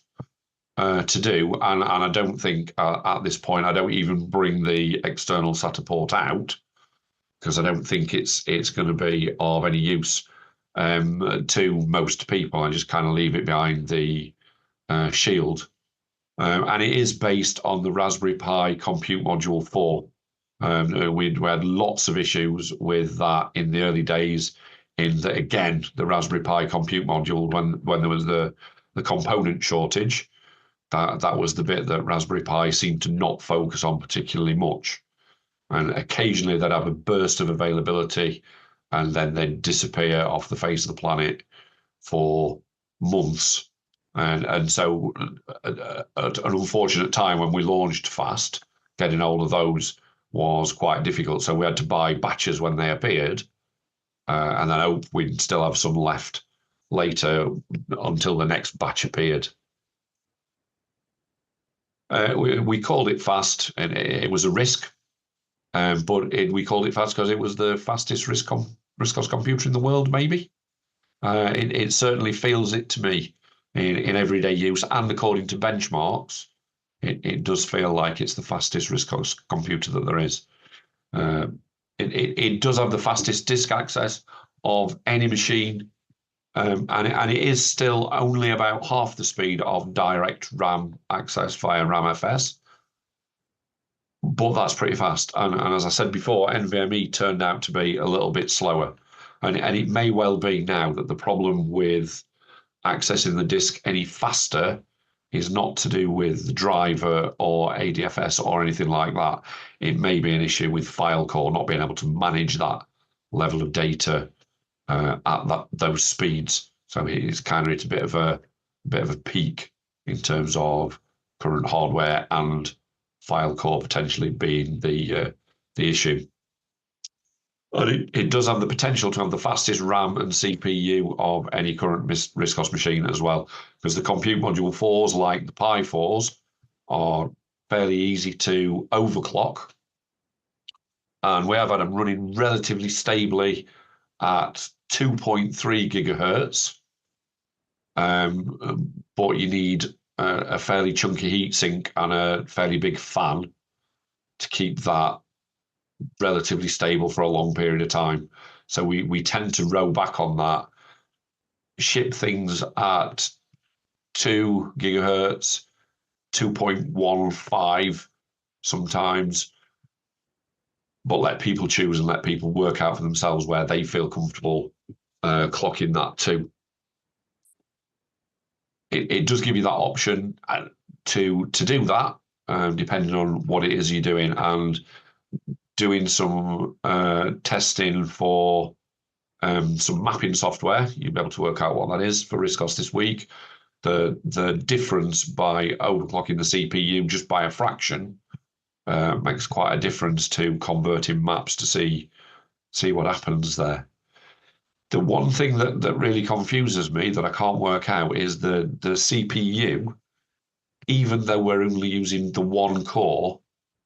to do. And I don't think at this point, I don't even bring the external SATA port out, because I don't think it's going to be of any use to most people. I just kind of leave it behind the shield. And it is based on the Raspberry Pi Compute Module 4. We had lots of issues with that in the early days, in that, again, the Raspberry Pi Compute Module, when there was the component shortage, that was the bit that Raspberry Pi seemed to not focus on particularly much. And occasionally they'd have a burst of availability, and then they'd disappear off the face of the planet for months. And so at an unfortunate time when we launched FAST, getting hold of those was quite difficult. So we had to buy batches when they appeared, and then hope we'd still have some left later until the next batch appeared. We called it fast, and it was a RISC, but we called it fast because it was the fastest RiscOS computer in the world, maybe. It certainly feels it to me in everyday use, and according to benchmarks, it does feel like it's the fastest RiscOS computer that there is. It does have the fastest disk access of any machine, and it is still only about half the speed of direct RAM access via RAMFS. But that's pretty fast. And as I said before, NVMe turned out to be a little bit slower. And it may well be now that the problem with accessing the disk any faster is not to do with the driver or ADFS or anything like that. It may be an issue with FileCore not being able to manage that level of data at those speeds. So it's kind of a bit of a peak in terms of current hardware and FileCore potentially being the issue. And it does have the potential to have the fastest RAM and CPU of any current RiscOS machine as well, because the compute module 4s, like the Pi 4s, are fairly easy to overclock. And we have had them running relatively stably at 2.3 gigahertz. But you need a fairly chunky heatsink and a fairly big fan to keep that relatively stable for a long period of time. So we tend to row back on that, ship things at 2 gigahertz, 2.15 sometimes, but let people choose and let people work out for themselves where they feel comfortable clocking that too. It does give you that option to do that, depending on what it is you're doing, and doing some testing for some mapping software. You'll be able to work out what that is for RiscOS this week. The difference by overclocking the CPU just by a fraction makes quite a difference to converting maps to see what happens there. The one thing that really confuses me that I can't work out is the CPU, even though we're only using the one core,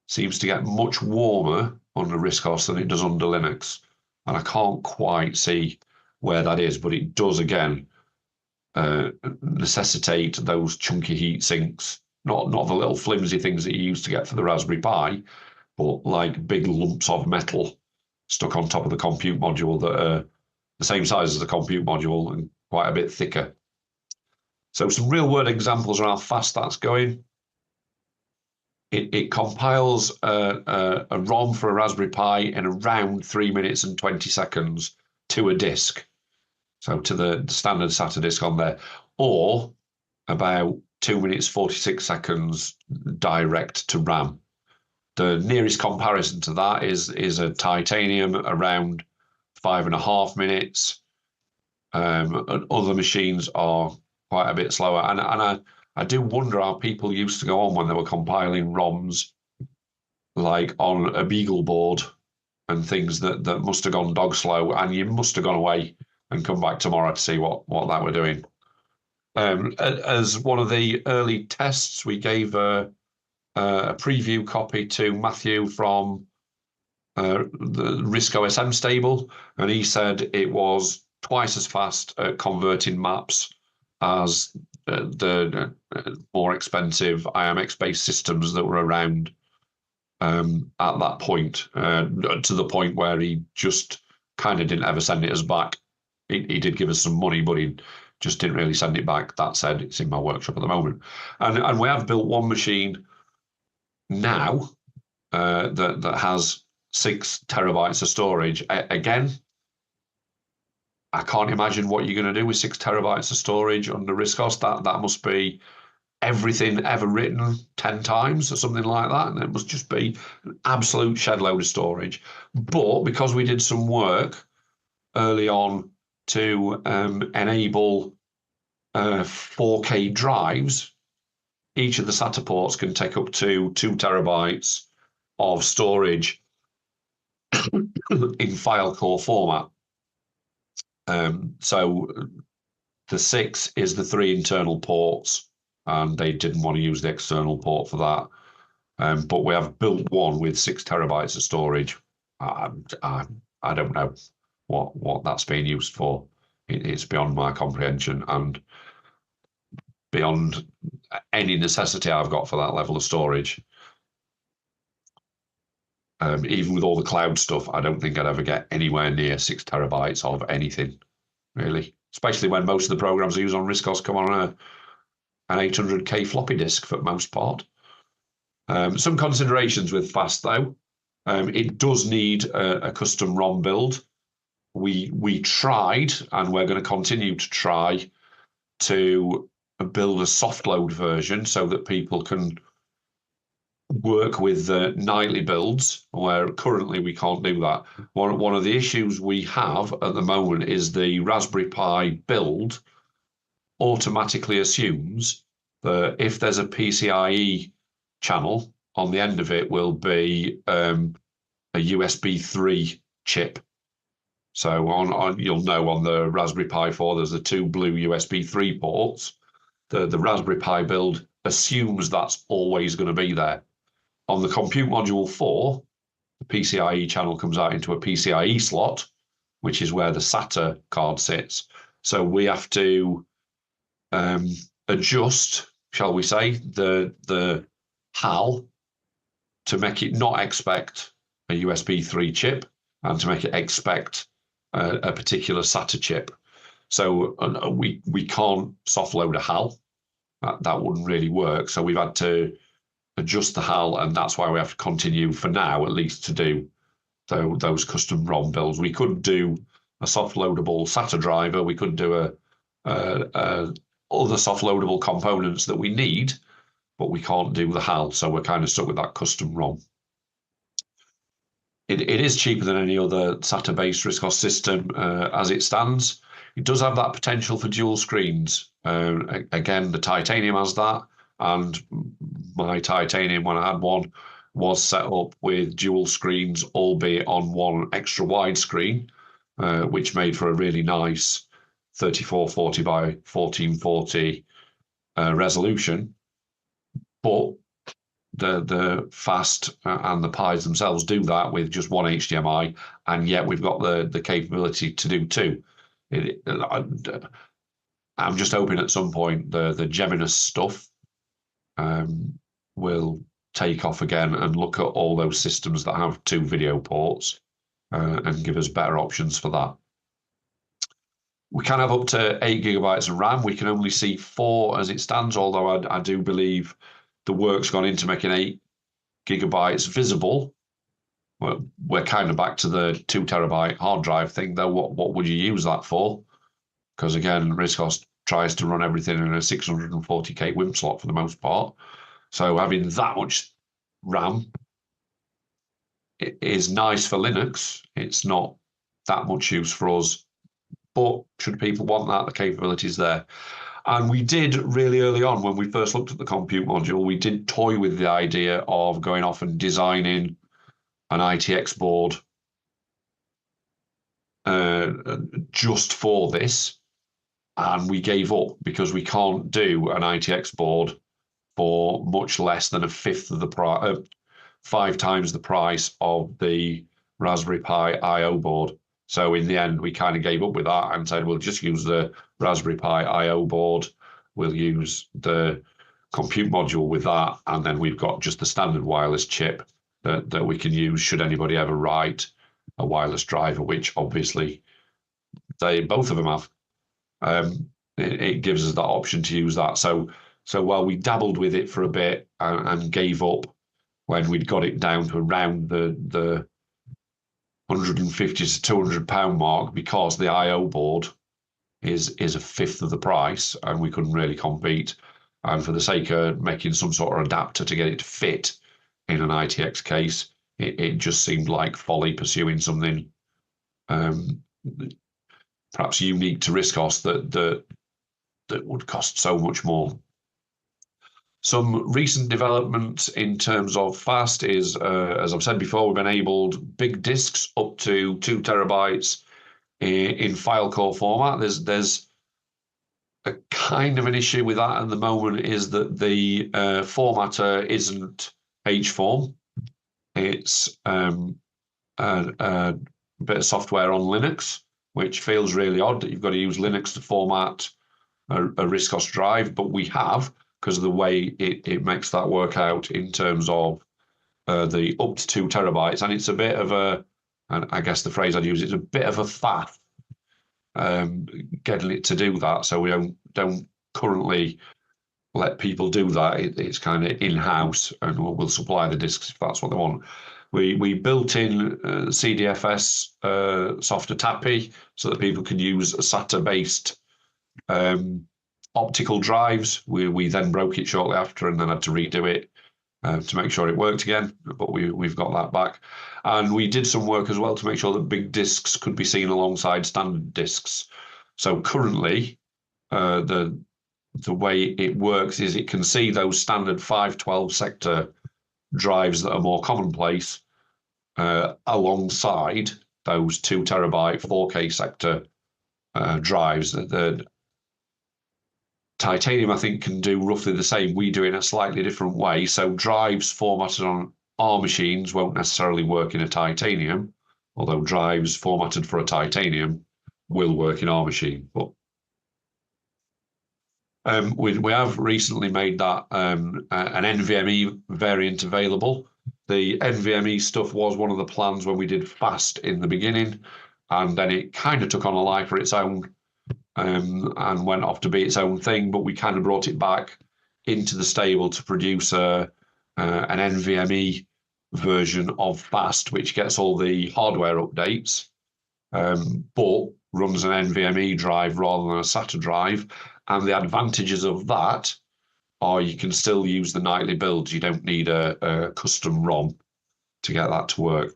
seems to get much warmer under RiscOS than it does under Linux. And I can't quite see where that is, but it does, again, necessitate those chunky heat sinks, not the little flimsy things that you used to get for the Raspberry Pi, but like big lumps of metal stuck on top of the compute module that are the same size as the compute module and quite a bit thicker. So some real world examples of how fast that's going. It compiles a ROM for a Raspberry Pi in around 3 minutes and 20 seconds to a disk. So to the standard SATA disk on there, or about 2 minutes, 46 seconds direct to RAM. The nearest comparison to that is a Titanium around 5.5 minutes. And other machines are quite a bit slower. And I do wonder how people used to go on when they were compiling ROMs, like on a Beagle board and things that must have gone dog slow, and you must have gone away and come back tomorrow to see what that were doing. As one of the early tests, we gave a preview copy to Matthew from the RiscOSM stable, and he said it was twice as fast at converting maps as the more expensive IMX-based systems that were around at that point, to the point where he just kind of didn't ever send it us back. He did give us some money, but he just didn't really send it back. That said, it's in my workshop at the moment. And we have built one machine now that has 6 terabytes of storage. Again, I can't imagine what you're going to do with 6 terabytes of storage under RiscOS. That must be everything ever written 10 times or something like that. And it must just be an absolute shed load of storage. But because we did some work early on to enable 4K drives, each of the SATA ports can take up to 2 terabytes of storage in file core format. So the 6 is the 3 internal ports, and they didn't want to use the external port for that. But we have built one with 6 terabytes of storage. I don't know what that's being used for. It's beyond my comprehension and beyond any necessity I've got for that level of storage. Even with all the cloud stuff, I don't think I'd ever get anywhere near 6 terabytes of anything, really. Especially when most of the programs I use on RiscOS come on an 800K floppy disk for the most part. Some considerations with FAST, though. It does need a custom ROM build. We tried, and we're going to continue to try, to build a soft load version so that people can work with nightly builds, where currently we can't do that. One of the issues we have at the moment is the Raspberry Pi build automatically assumes that if there's a PCIe channel, on the end of it will be a USB 3 chip. So you'll know on the Raspberry Pi 4 there's the 2 blue USB 3 ports. The Raspberry Pi build assumes that's always going to be there. On the Compute Module 4, the PCIe channel comes out into a PCIe slot, which is where the SATA card sits. So we have to adjust, shall we say, the HAL to make it not expect a USB 3 chip and to make it expect a particular SATA chip. So we can't soft load a HAL. That wouldn't really work. So we've had to adjust the HAL, and that's why we have to continue for now, at least, to do those custom ROM builds. We could do a soft loadable SATA driver. We could do other soft loadable components that we need, but we can't do the HAL. So we're kind of stuck with that custom ROM. It is cheaper than any other SATA-based RiscOS system as it stands. It does have that potential for dual screens. Again, the Titanium has that, and my Titanium, when I had one, was set up with dual screens, albeit on one extra wide screen, which made for a really nice 3440 by 1440 resolution. But the FAST and the Pis themselves do that with just one HDMI, and yet we've got the capability to do 2. I'm just hoping at some point the Geminus stuff will take off again and look at all those systems that have 2 video ports and give us better options for that. We can have up to 8 gigabytes of RAM. We can only see 4 as it stands, although I do believe the work's gone into making 8 gigabytes visible. We're kind of back to the 2 terabyte hard drive thing, though. What would you use that for? Because again, RiscOS tries to run everything in a 640K WIMP slot for the most part. So having that much RAM is nice for Linux. It's not that much use for us. But should people want that, the capability is there. And we did really early on, when we first looked at the compute module, we did toy with the idea of going off and designing an ITX board just for this. And we gave up because we can't do an ITX board for much less than a fifth of the price, 5 times the price of the Raspberry Pi I/O board. So in the end, we kind of gave up with that and said, we'll just use the Raspberry Pi I/O board. We'll use the compute module with that. And then we've got just the standard wireless chip that we can use should anybody ever write a wireless driver, which obviously both of them have. It gives us that option to use that. So while we dabbled with it for a bit and gave up when we'd got it down to around the 150 to 200 pound mark, because the I/O board is a fifth of the price and we couldn't really compete, and for the sake of making some sort of adapter to get it to fit in an ITX case, it just seemed like folly pursuing something perhaps unique to RiscOS that would cost so much more. Some recent developments in terms of fast is, as I've said before, we've enabled big disks up to 2 terabytes in file core format. There's a kind of an issue with that at the moment, is that the formatter isn't H-form. It's a bit of software on Linux, which feels really odd that you've got to use Linux to format a RiscOS drive, but we have, because of the way it makes that work out in terms of the up to 2 terabytes. And it's a bit of a, and I guess the phrase I'd use, it's a bit of a faff getting it to do that. So we don't currently let people do that. It's kind of in-house, and we'll supply the disks if that's what they want. We built in CDFS software TAPI so that people can use SATA-based optical drives. We then broke it shortly after and then had to redo it to make sure it worked again, but we've got that back. And we did some work as well to make sure that big disks could be seen alongside standard disks. So currently, the way it works is it can see those standard 512 sector drives that are more commonplace alongside those 2 terabyte 4K sector drives. The Titanium, I think, can do roughly the same. We do it in a slightly different way. So drives formatted on our machines won't necessarily work in a Titanium, although drives formatted for a Titanium will work in our machine. But we have recently made that an NVMe variant available. The NVMe stuff was one of the plans when we did fast in the beginning, and then it kind of took on a life of its own and went off to be its own thing. But we kind of brought it back into the stable to produce an NVMe version of fast, which gets all the hardware updates, but runs an NVMe drive rather than a SATA drive. And the advantages of that are you can still use the nightly builds. You don't need a custom ROM to get that to work.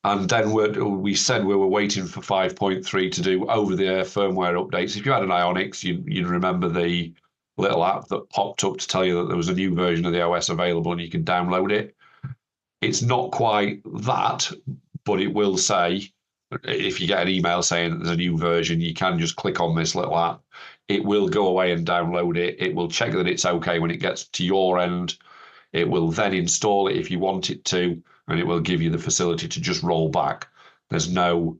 And then we said we were waiting for 5.3 to do over-the-air firmware updates. If you had an Ionix, you'd remember the little app that popped up to tell you that there was a new version of the OS available and you can download it. It's not quite that, but it will say, if you get an email saying that there's a new version, you can just click on this little app. It will go away and download it. It will check that it's okay when it gets to your end. It will then install it if you want it to, and it will give you the facility to just roll back. There's no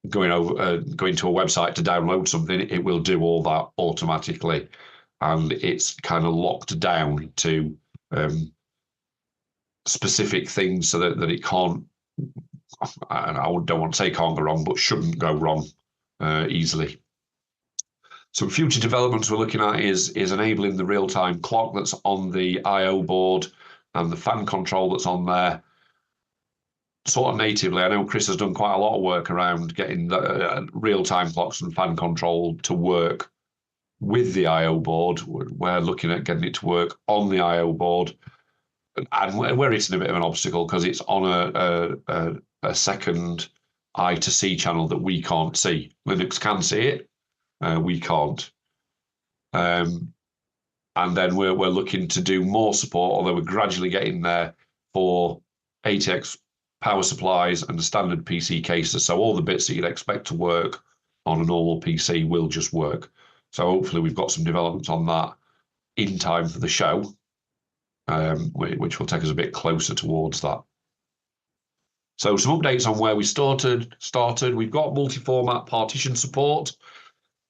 going to a website to download something. It will do all that automatically, and it's kind of locked down to specific things so that it can't, I don't want to say can't go wrong, but shouldn't go wrong easily. Some future developments we're looking at is enabling the real-time clock that's on the I/O board and the fan control that's on there sort of natively. I know Chris has done quite a lot of work around getting the real-time clocks and fan control to work with the I/O board. We're looking at getting it to work on the I/O board, and we're hitting a bit of an obstacle because it's on a second I2C channel that we can't see. Linux can see it, we can't. And then we're looking to do more support, although we're gradually getting there, for ATX power supplies and the standard PC cases. So all the bits that you'd expect to work on a normal PC will just work. So hopefully we've got some developments on that in time for the show, which will take us a bit closer towards that. So some updates on where we started. We've got multi-format partition support.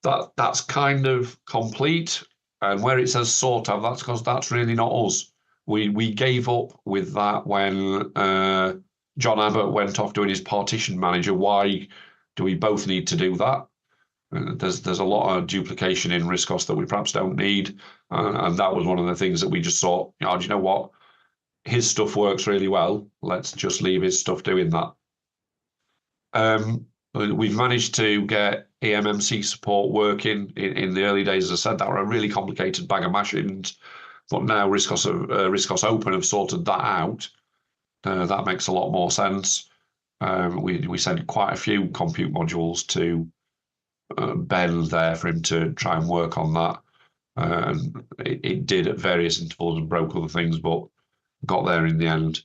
That's kind of complete. And where it says sort of, that's because that's really not us. We gave up with that when John Abbott went off doing his partition manager. Why do we both need to do that? There's a lot of duplication in RiscOS that we perhaps don't need. And that was one of the things that we just thought, do you know what? His stuff works really well. Let's just leave his stuff doing that. We've managed to get eMMC support working in the early days. As I said, that were a really complicated bag of mashings, but now RiscOS Open have sorted that out. That makes a lot more sense. We sent quite a few compute modules to Ben there for him to try and work on that. and it did at various intervals and broke other things, but got there in the end.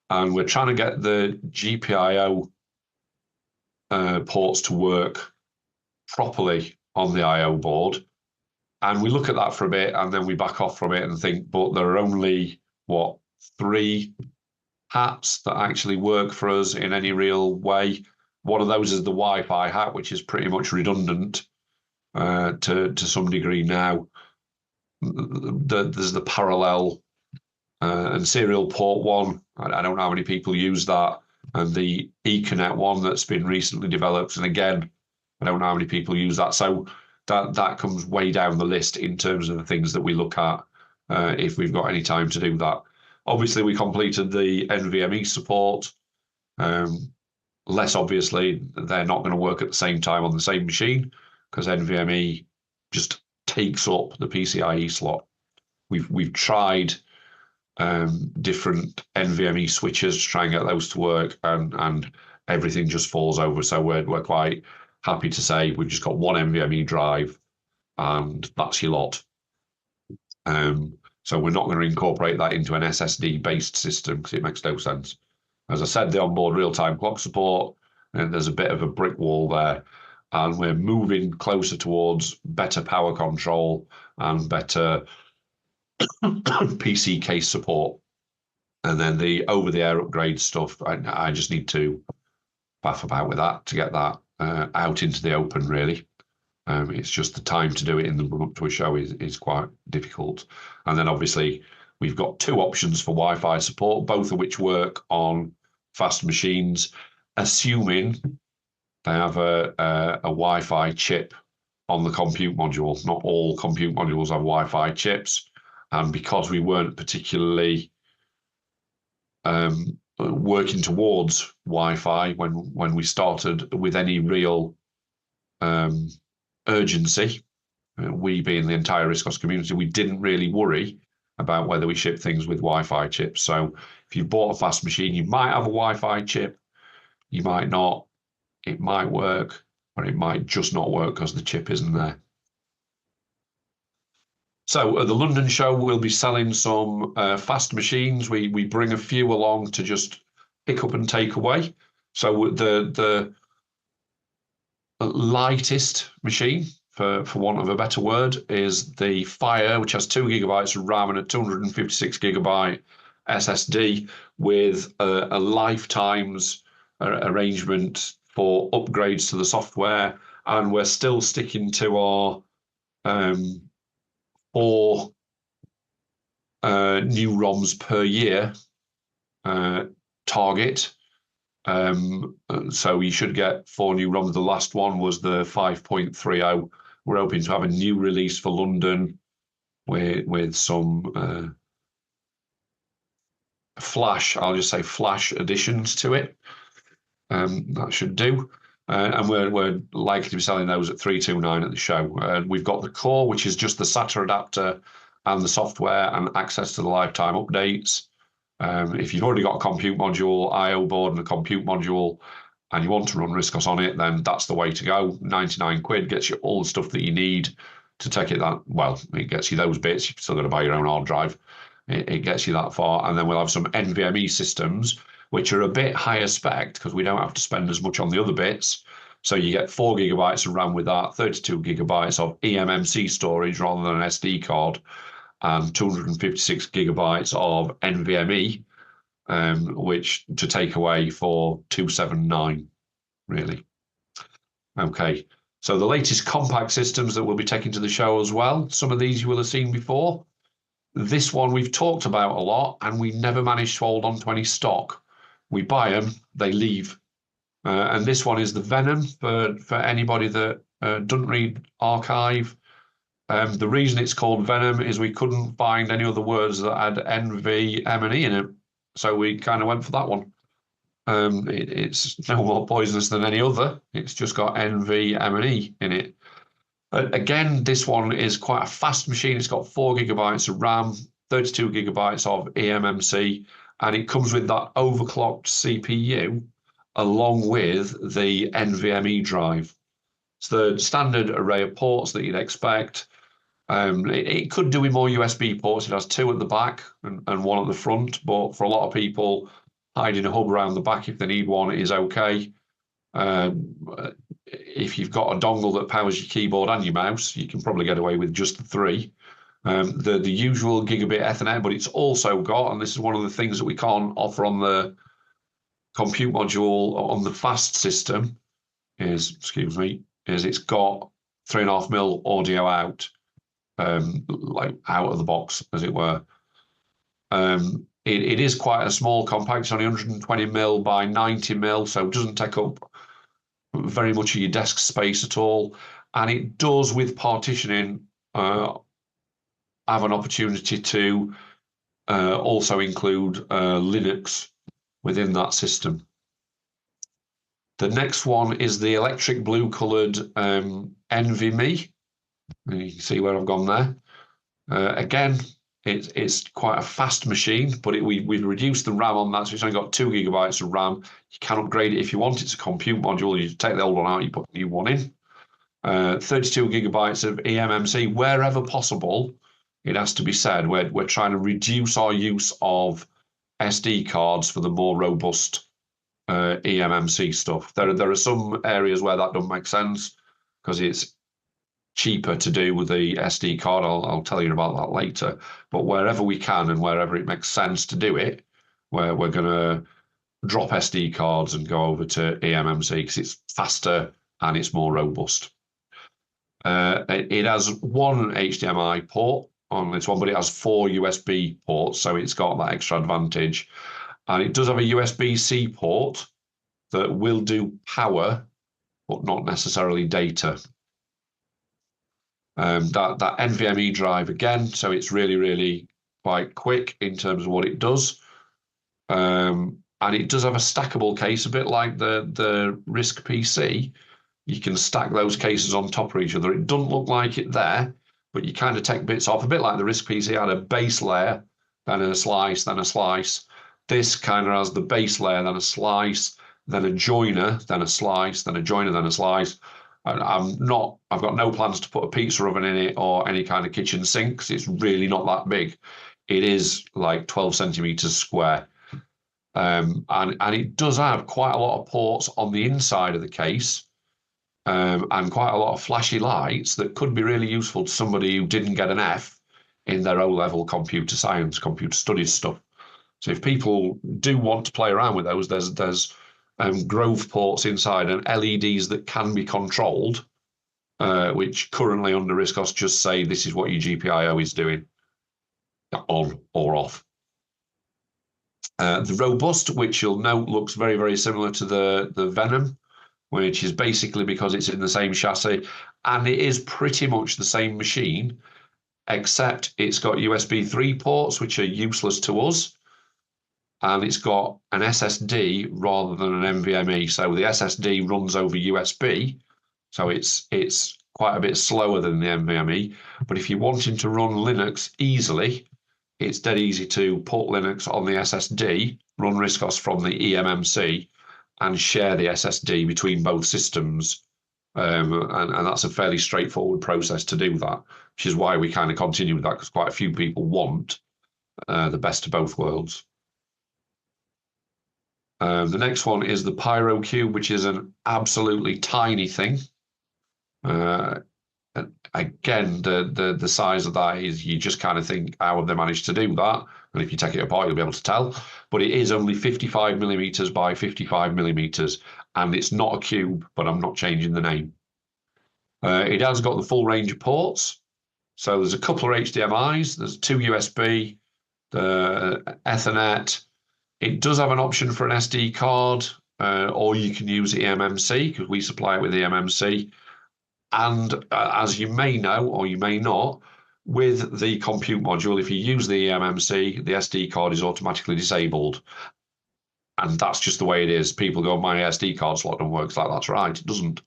And we're trying to get the GPIO ports to work properly on the I/O board. And we look at that for a bit, and then we back off from it and think, but there are only, 3 hats that actually work for us in any real way. One of those is the Wi-Fi hat, which is pretty much redundant to some degree now. There's the parallel and serial port one. I don't know how many people use that. And the Ethernet one that's been recently developed. And again, I don't know how many people use that. So that comes way down the list in terms of the things that we look at if we've got any time to do that. Obviously, we completed the NVMe support. Less obviously, they're not going to work at the same time on the same machine because NVMe just takes up the PCIe slot. We've tried different NVMe switches to try and get those to work, and everything just falls over. So we're quite happy to say we've just got one NVMe drive, and that's your lot. So we're not going to incorporate that into an SSD-based system because it makes no sense. As I said, the onboard real-time clock support, and there's a bit of a brick wall there, and we're moving closer towards better power control and better PC case support. And then the over-the-air upgrade stuff, I just need to faff about with that to get that out into the open, really. It's just the time to do it in the run up to a show is quite difficult. And then obviously we've got 2 options for Wi-Fi support, both of which work on fast machines, assuming they have a Wi-Fi chip on the compute module. Not all compute modules have Wi-Fi chips. And because we weren't particularly working towards Wi-Fi when we started with any real urgency, we being the entire RiscOS community, we didn't really worry about whether we ship things with Wi-Fi chips. So if you bought a fast machine, you might have a Wi-Fi chip, you might not. It might work, or it might just not work because the chip isn't there. So at the London show, we'll be selling some fast machines. We bring a few along to just pick up and take away. So the lightest machine, for want of a better word, is the Fire, which has 2 GB of RAM and a 256 GB SSD with a lifetime's arrangement for upgrades to the software. And we're still sticking to our 4 new ROMs per year target. So you should get 4 new ROMs. The last one was the 5.30. We're hoping to have a new release for London with some I'll just say flash additions to it. That should do. And we're likely to be selling those at $329 at the show. We've got the core, which is just the SATA adapter and the software and access to the lifetime updates. If you've already got a compute module, I/O board, and a compute module, and you want to run RiscOS on it, then that's the way to go. 99 quid gets you all the stuff that you need to take it that, well, it gets you those bits. You've still got to buy your own hard drive. It gets you that far. And then we'll have some NVMe systems, which are a bit higher spec because we don't have to spend as much on the other bits. So you get 4 GB of RAM with that, 32 GB of eMMC storage rather than an SD card, and 256 GB of NVMe, which to take away for $279, really. Okay, so the latest compact systems that we'll be taking to the show as well. Some of these you will have seen before. This one we've talked about a lot, and we never managed to hold on to any stock. We buy them, they leave. And this one is the Venom for anybody that doesn't read archive. The reason it's called Venom is we couldn't find any other words that had NV, M, and E in it. So we kind of went for that one. It's no more poisonous than any other. It's just got NV, M, and E in it. Again, this one is quite a fast machine. It's got 4 GB of RAM, 32 GB of eMMC, and it comes with that overclocked CPU along with the NVMe drive. It's the standard array of ports that you'd expect. It could do with more USB ports. It has 2 at the back and 1 at the front, but for a lot of people, hiding a hub around the back if they need one is okay. If you've got a dongle that powers your keyboard and your mouse, you can probably get away with just the 3. The usual gigabit Ethernet, but it's also got, and this is one of the things that we can't offer on the compute module on the fast system, is it's got 3.5mm audio out, like out of the box, as it were. It is quite a small compact. It's only 120mm by 90mm, so it doesn't take up very much of your desk space at all. And it does, with partitioning, have an opportunity to also include Linux within that system. The next one is the electric blue coloured NVMe. You can see where I've gone there. Again, it's quite a fast machine, but we've reduced the RAM on that, so it's only got 2 GB of RAM. You can upgrade it if you want. It's a compute module. You take the old one out, you put the new one in. 32 GB of eMMC. Wherever possible, it has to be said, we're trying to reduce our use of SD cards for the more robust eMMC stuff. There are some areas where that doesn't make sense because it's cheaper to do with the SD card. I'll tell you about that later. But wherever we can and wherever it makes sense to do it, we're going to drop SD cards and go over to eMMC because it's faster and it's more robust. It has 1 HDMI port on this one, but it has 4 USB ports, so it's got that extra advantage. And it does have a USB-C port that will do power, but not necessarily data. That NVMe drive again, so it's really quite quick in terms of what it does. And it does have a stackable case, a bit like the RISC PC. You can stack those cases on top of each other. It doesn't look like it there, but you kind of take bits off, a bit like the RISC PC had a base layer, then a slice, then a slice. This kind of has the base layer, then a slice, then a joiner, then a slice, then a joiner, then a slice. I've got no plans to put a pizza oven in it or any kind of kitchen sink because it's really not that big. It is like 12 centimeters square. And it does have quite a lot of ports on the inside of the case, and quite a lot of flashy lights that could be really useful to somebody who didn't get an F in their O-level computer science, computer studies stuff. So if people do want to play around with those, there's Grove ports inside and LEDs that can be controlled, which currently under RiscOS just say this is what your GPIO is doing, on or off. The Robust, which you'll note looks very similar to the Venom, which is basically because it's in the same chassis, and it is pretty much the same machine, except it's got USB 3 ports, which are useless to us, and it's got an SSD rather than an NVMe. So the SSD runs over USB, so it's quite a bit slower than the NVMe. But if you're wanting to run Linux easily, it's dead easy to put Linux on the SSD, run RiscOS from the eMMC, and share the SSD between both systems. And that's a fairly straightforward process to do that, which is why we kind of continue with that, because quite a few people want the best of both worlds. The next one is the Pyro Cube, which is an absolutely tiny thing. Again, the size of that is, you just kind of think, how have they managed to do that? And if you take it apart, you'll be able to tell. But it is only 55mm by 55mm, and it's not a cube, but I'm not changing the name. It has got the full range of ports. So there's a couple of HDMIs, there's 2 USB, the Ethernet. It does have an option for an SD card, or you can use eMMC, because we supply it with eMMC. And as you may know, or you may not, with the compute module, if you use the eMMC, the SD card is automatically disabled. And that's just the way it is. People go, my SD card slot doesn't work. Like, that's right, it doesn't,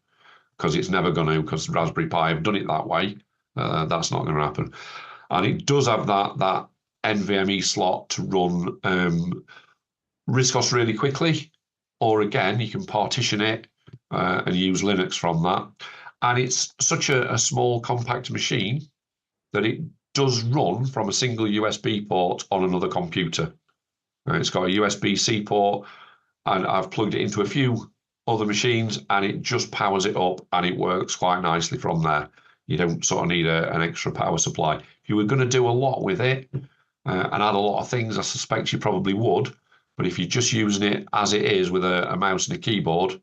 because it's never going to, because Raspberry Pi have done it that way. That's not going to happen. And it does have that NVMe slot to run RiscOS really quickly, or again, you can partition it and use Linux from that. And it's such a small, compact machine that it does run from a single USB port on another computer. It's got a USB-C port, and I've plugged it into a few other machines, and it just powers it up, and it works quite nicely from there. You don't sort of need an extra power supply. If you were going to do a lot with it and add a lot of things, I suspect you probably would. But if you're just using it as it is with a mouse and a keyboard,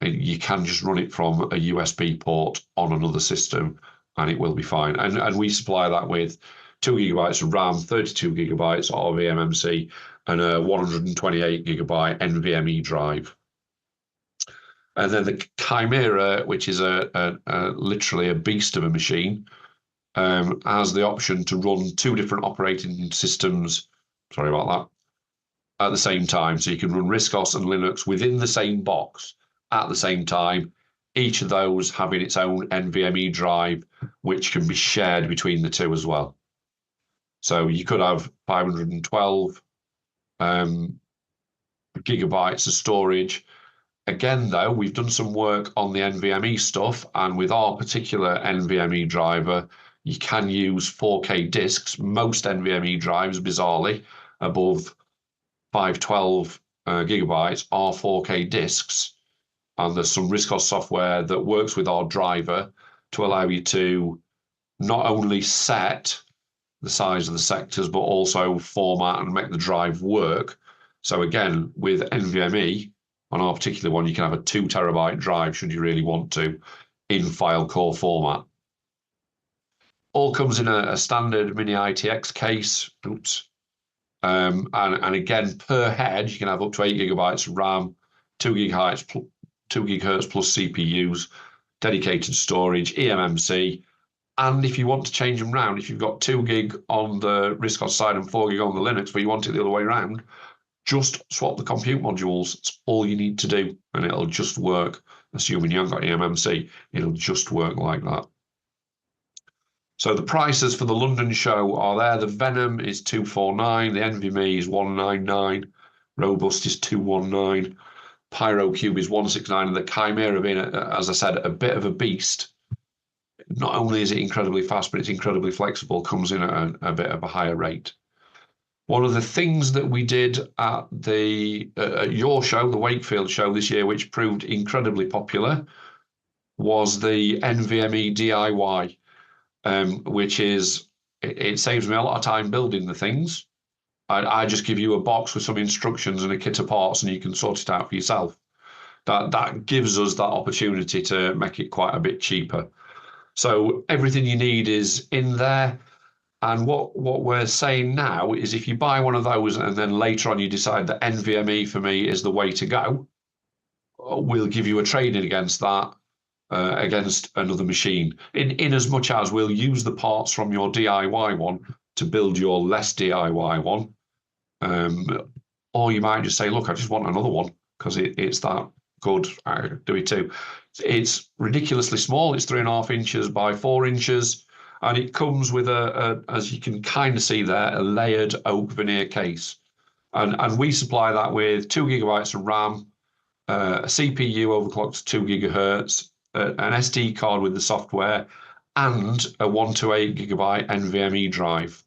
you can just run it from a USB port on another system, and it will be fine. And we supply that with 2 gigabytes of RAM, 32 gigabytes of eMMC, and a 128 gigabyte NVMe drive. And then the Chimera, which is literally a beast of a machine, has the option to run 2 different operating systems. Sorry about that. At the same time, so you can run RiscOS and Linux within the same box at the same time, each of those having its own NVMe drive, which can be shared between the 2 as well. So you could have 512 gigabytes of storage. Again, though, we've done some work on the NVMe stuff, and with our particular NVMe driver, you can use 4K disks. Most NVMe drives, bizarrely, above 512 gigabytes are 4K disks, and there's some RiscOS software that works with our driver to allow you to not only set the size of the sectors, but also format and make the drive work. So again, with NVMe, on our particular one, you can have a 2 terabyte drive should you really want to in file core format. All comes in a standard mini ITX case. Oops. And again, per head, you can have up to 8 gigabytes of RAM, 2 gigahertz plus CPUs, dedicated storage, eMMC. And if you want to change them around, if you've got 2 gig on the RiscOS side and 4 gig on the Linux, but you want it the other way around, just swap the compute modules. It's all you need to do, and it'll just work. Assuming you haven't got eMMC, it'll just work like that. So the prices for the London show are there. The Venom is 249, the NVMe is 199, Robust is 219, PyroCube is 169, and the Chimera being, as I said, a bit of a beast. Not only is it incredibly fast, but it's incredibly flexible, comes in at a bit of a higher rate. One of the things that we did at your show, the Wakefield show this year, which proved incredibly popular, was the NVMe DIY, which is, it saves me a lot of time building the things. I just give you a box with some instructions and a kit of parts, and you can sort it out for yourself. That gives us that opportunity to make it quite a bit cheaper. So everything you need is in there. And what we're saying now is if you buy one of those and then later on you decide that NVMe for me is the way to go, we'll give you a trade-in against that, against another machine. In as much as we'll use the parts from your DIY one to build your less DIY one. Or you might just say, look, I just want another one because it's that good. I do it too. It's ridiculously small. It's 3.5 inches by 4 inches. And it comes with as you can kind of see there, a layered oak veneer case. And we supply that with 2 gigabytes of RAM, a CPU overclocked to 2 gigahertz, an SD card with the software, and a 128 gigabyte NVMe drive.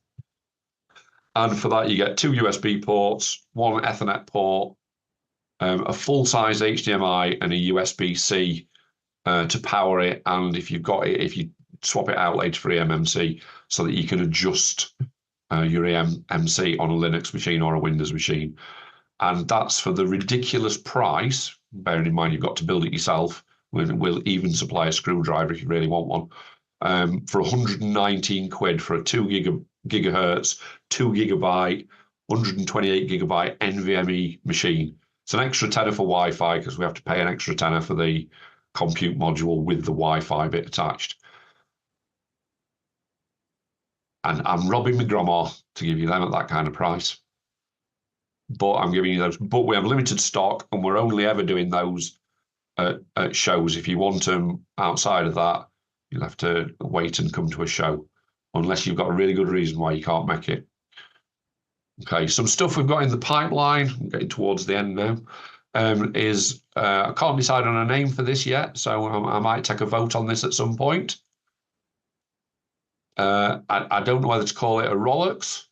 And for that, you get 2 USB ports, 1 Ethernet port, a full-size HDMI, and a USB-C to power it. And if you've got it, if you swap it out later for eMMC, so that you can adjust your eMMC on a Linux machine or a Windows machine. And that's for the ridiculous price, bearing in mind you've got to build it yourself. We'll even supply a screwdriver if you really want one, for 119 quid for a 2 gigahertz, 2 gigabyte, 128 gigabyte NVMe machine. It's an extra tenner for Wi-Fi because we have to pay an extra tenner for the compute module with the Wi-Fi bit attached. And I'm robbing my grandma to give you them at that kind of price. But I'm giving you those. But we have limited stock, and we're only ever doing those at shows. If you want them outside of that, you'll have to wait and come to a show, unless you've got a really good reason why you can't make it. Okay, some stuff we've got in the pipeline, I'm getting towards the end now, is I can't decide on a name for this yet, so I might take a vote on this at some point. I don't know whether to call it a ROCC.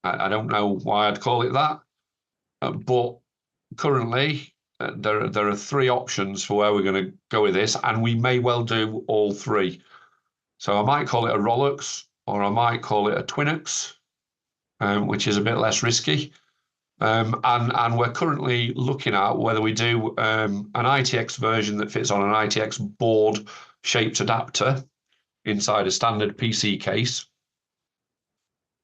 I don't know why I'd call it that, but currently there are three options for where we're going to go with this, and we may well do all three. So I might call it a ROCC, or I might call it a TwinX, which is a bit less risky. And we're currently looking at whether we do an ITX version that fits on an ITX board-shaped adapter inside a standard PC case,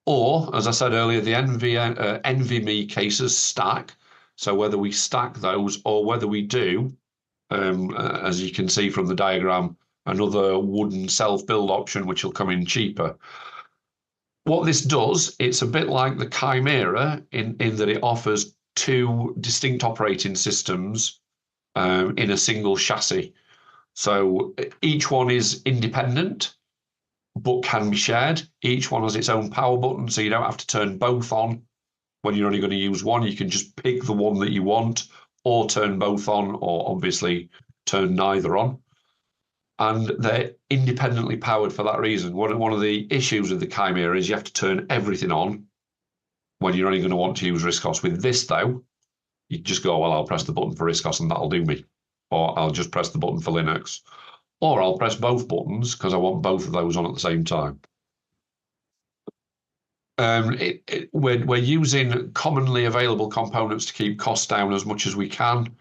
or, as I said earlier, the NVMe cases stack. So whether we stack those or whether we do, as you can see from the diagram, another wooden self-build option, which will come in cheaper. What this does, it's a bit like the Chimera in that it offers two distinct operating systems in a single chassis. So each one is independent, but can be shared. Each one has its own power button, so you don't have to turn both on when you're only going to use one. You can just pick the one that you want, or turn both on, or obviously turn neither on. And they're independently powered for that reason. One of the issues with the Chimera is you have to turn everything on when you're only going to want to use RiscOS. With this, though, you just go, well, I'll press the button for RiscOS and that'll do me. Or I'll just press the button for Linux. Or I'll press both buttons because I want both of those on at the same time. We're using commonly available components to keep costs down as much as we can.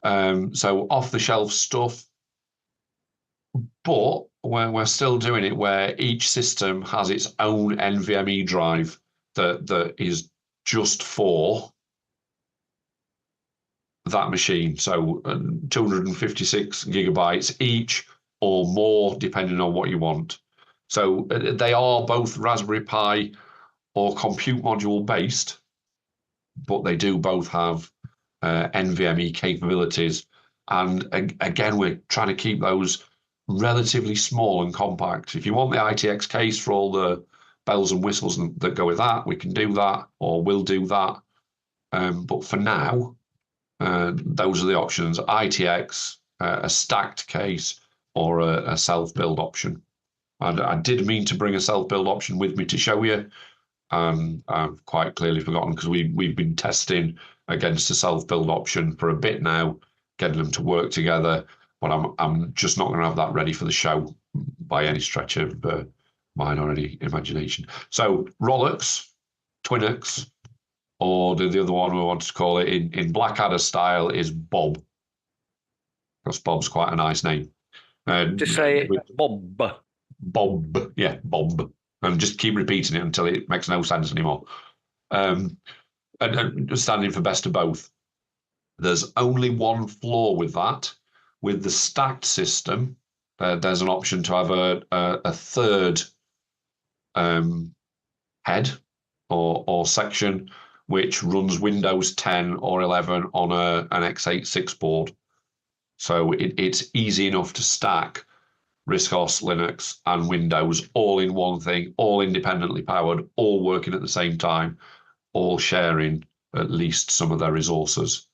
So off-the-shelf stuff, but we're still doing it where each system has its own NVMe drive that is just for that machine. So 256 gigabytes each or more, depending on what you want. So they are both Raspberry Pi or compute module based, but they do both have NVMe capabilities. And again, we're trying to keep those relatively small and compact. If you want the ITX case for all the bells and whistles that go with that, we can do that, or will do that. But for now, those are the options: ITX, a stacked case, or a self-build option. And I did mean to bring a self-build option with me to show you. I've quite clearly forgotten because we've been testing against a self-build option for a bit now, getting them to work together. But I'm just not going to have that ready for the show by any stretch of mine or any imagination. So ROCC, TwinX, or the other one we want to call it in Blackadder style is Bob, because Bob's quite a nice name. Just say Bob. Bob, yeah, Bob. And just keep repeating it until it makes no sense anymore. And standing for best of both. There's only one flaw with that. With the stacked system, there's an option to have a third head or section which runs Windows 10 or 11 on an x86 board. So it's easy enough to stack RiscOS, Linux, and Windows all in one thing, all independently powered, all working at the same time, all sharing at least some of their resources.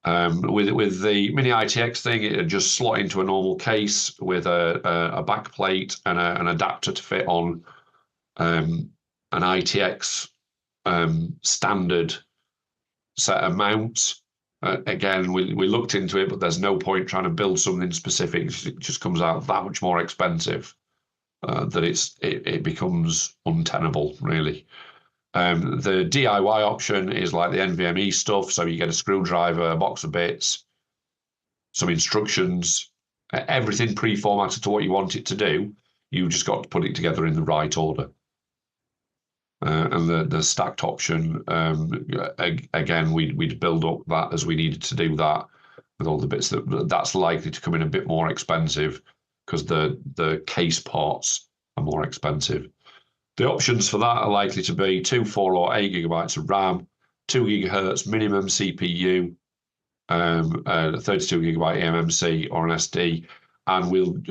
With the Mini ITX thing, it'd just slot into a normal case with a back plate and an adapter to fit on an ITX standard set of mounts. Again, we looked into it, but there's no point trying to build something specific. It just comes out that much more expensive that it becomes untenable, really. The DIY option is like the NVMe stuff. So you get a screwdriver, a box of bits, some instructions, everything pre-formatted to what you want it to do. You just got to put it together in the right order. And the stacked option, again, we'd build up that as we needed to do that with all the bits. That's likely to come in a bit more expensive because the case parts are more expensive. The options for that are likely to be 2, 4, or 8 gigabytes of RAM, 2 gigahertz minimum CPU, 32 gigabyte eMMC or an SD, and we'll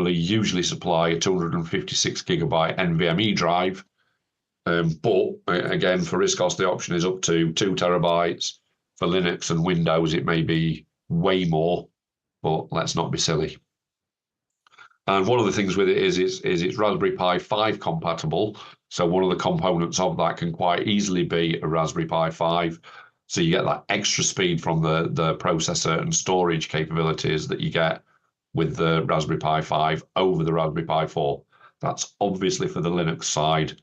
usually supply a 256 gigabyte NVMe drive. But again, for RiscOS, the option is up to 2 terabytes. For Linux and Windows, it may be way more, but let's not be silly. And one of the things with it is it's Raspberry Pi 5 compatible. So one of the components of that can quite easily be a Raspberry Pi 5. So you get that extra speed from the processor and storage capabilities that you get with the Raspberry Pi 5 over the Raspberry Pi 4. That's obviously for the Linux side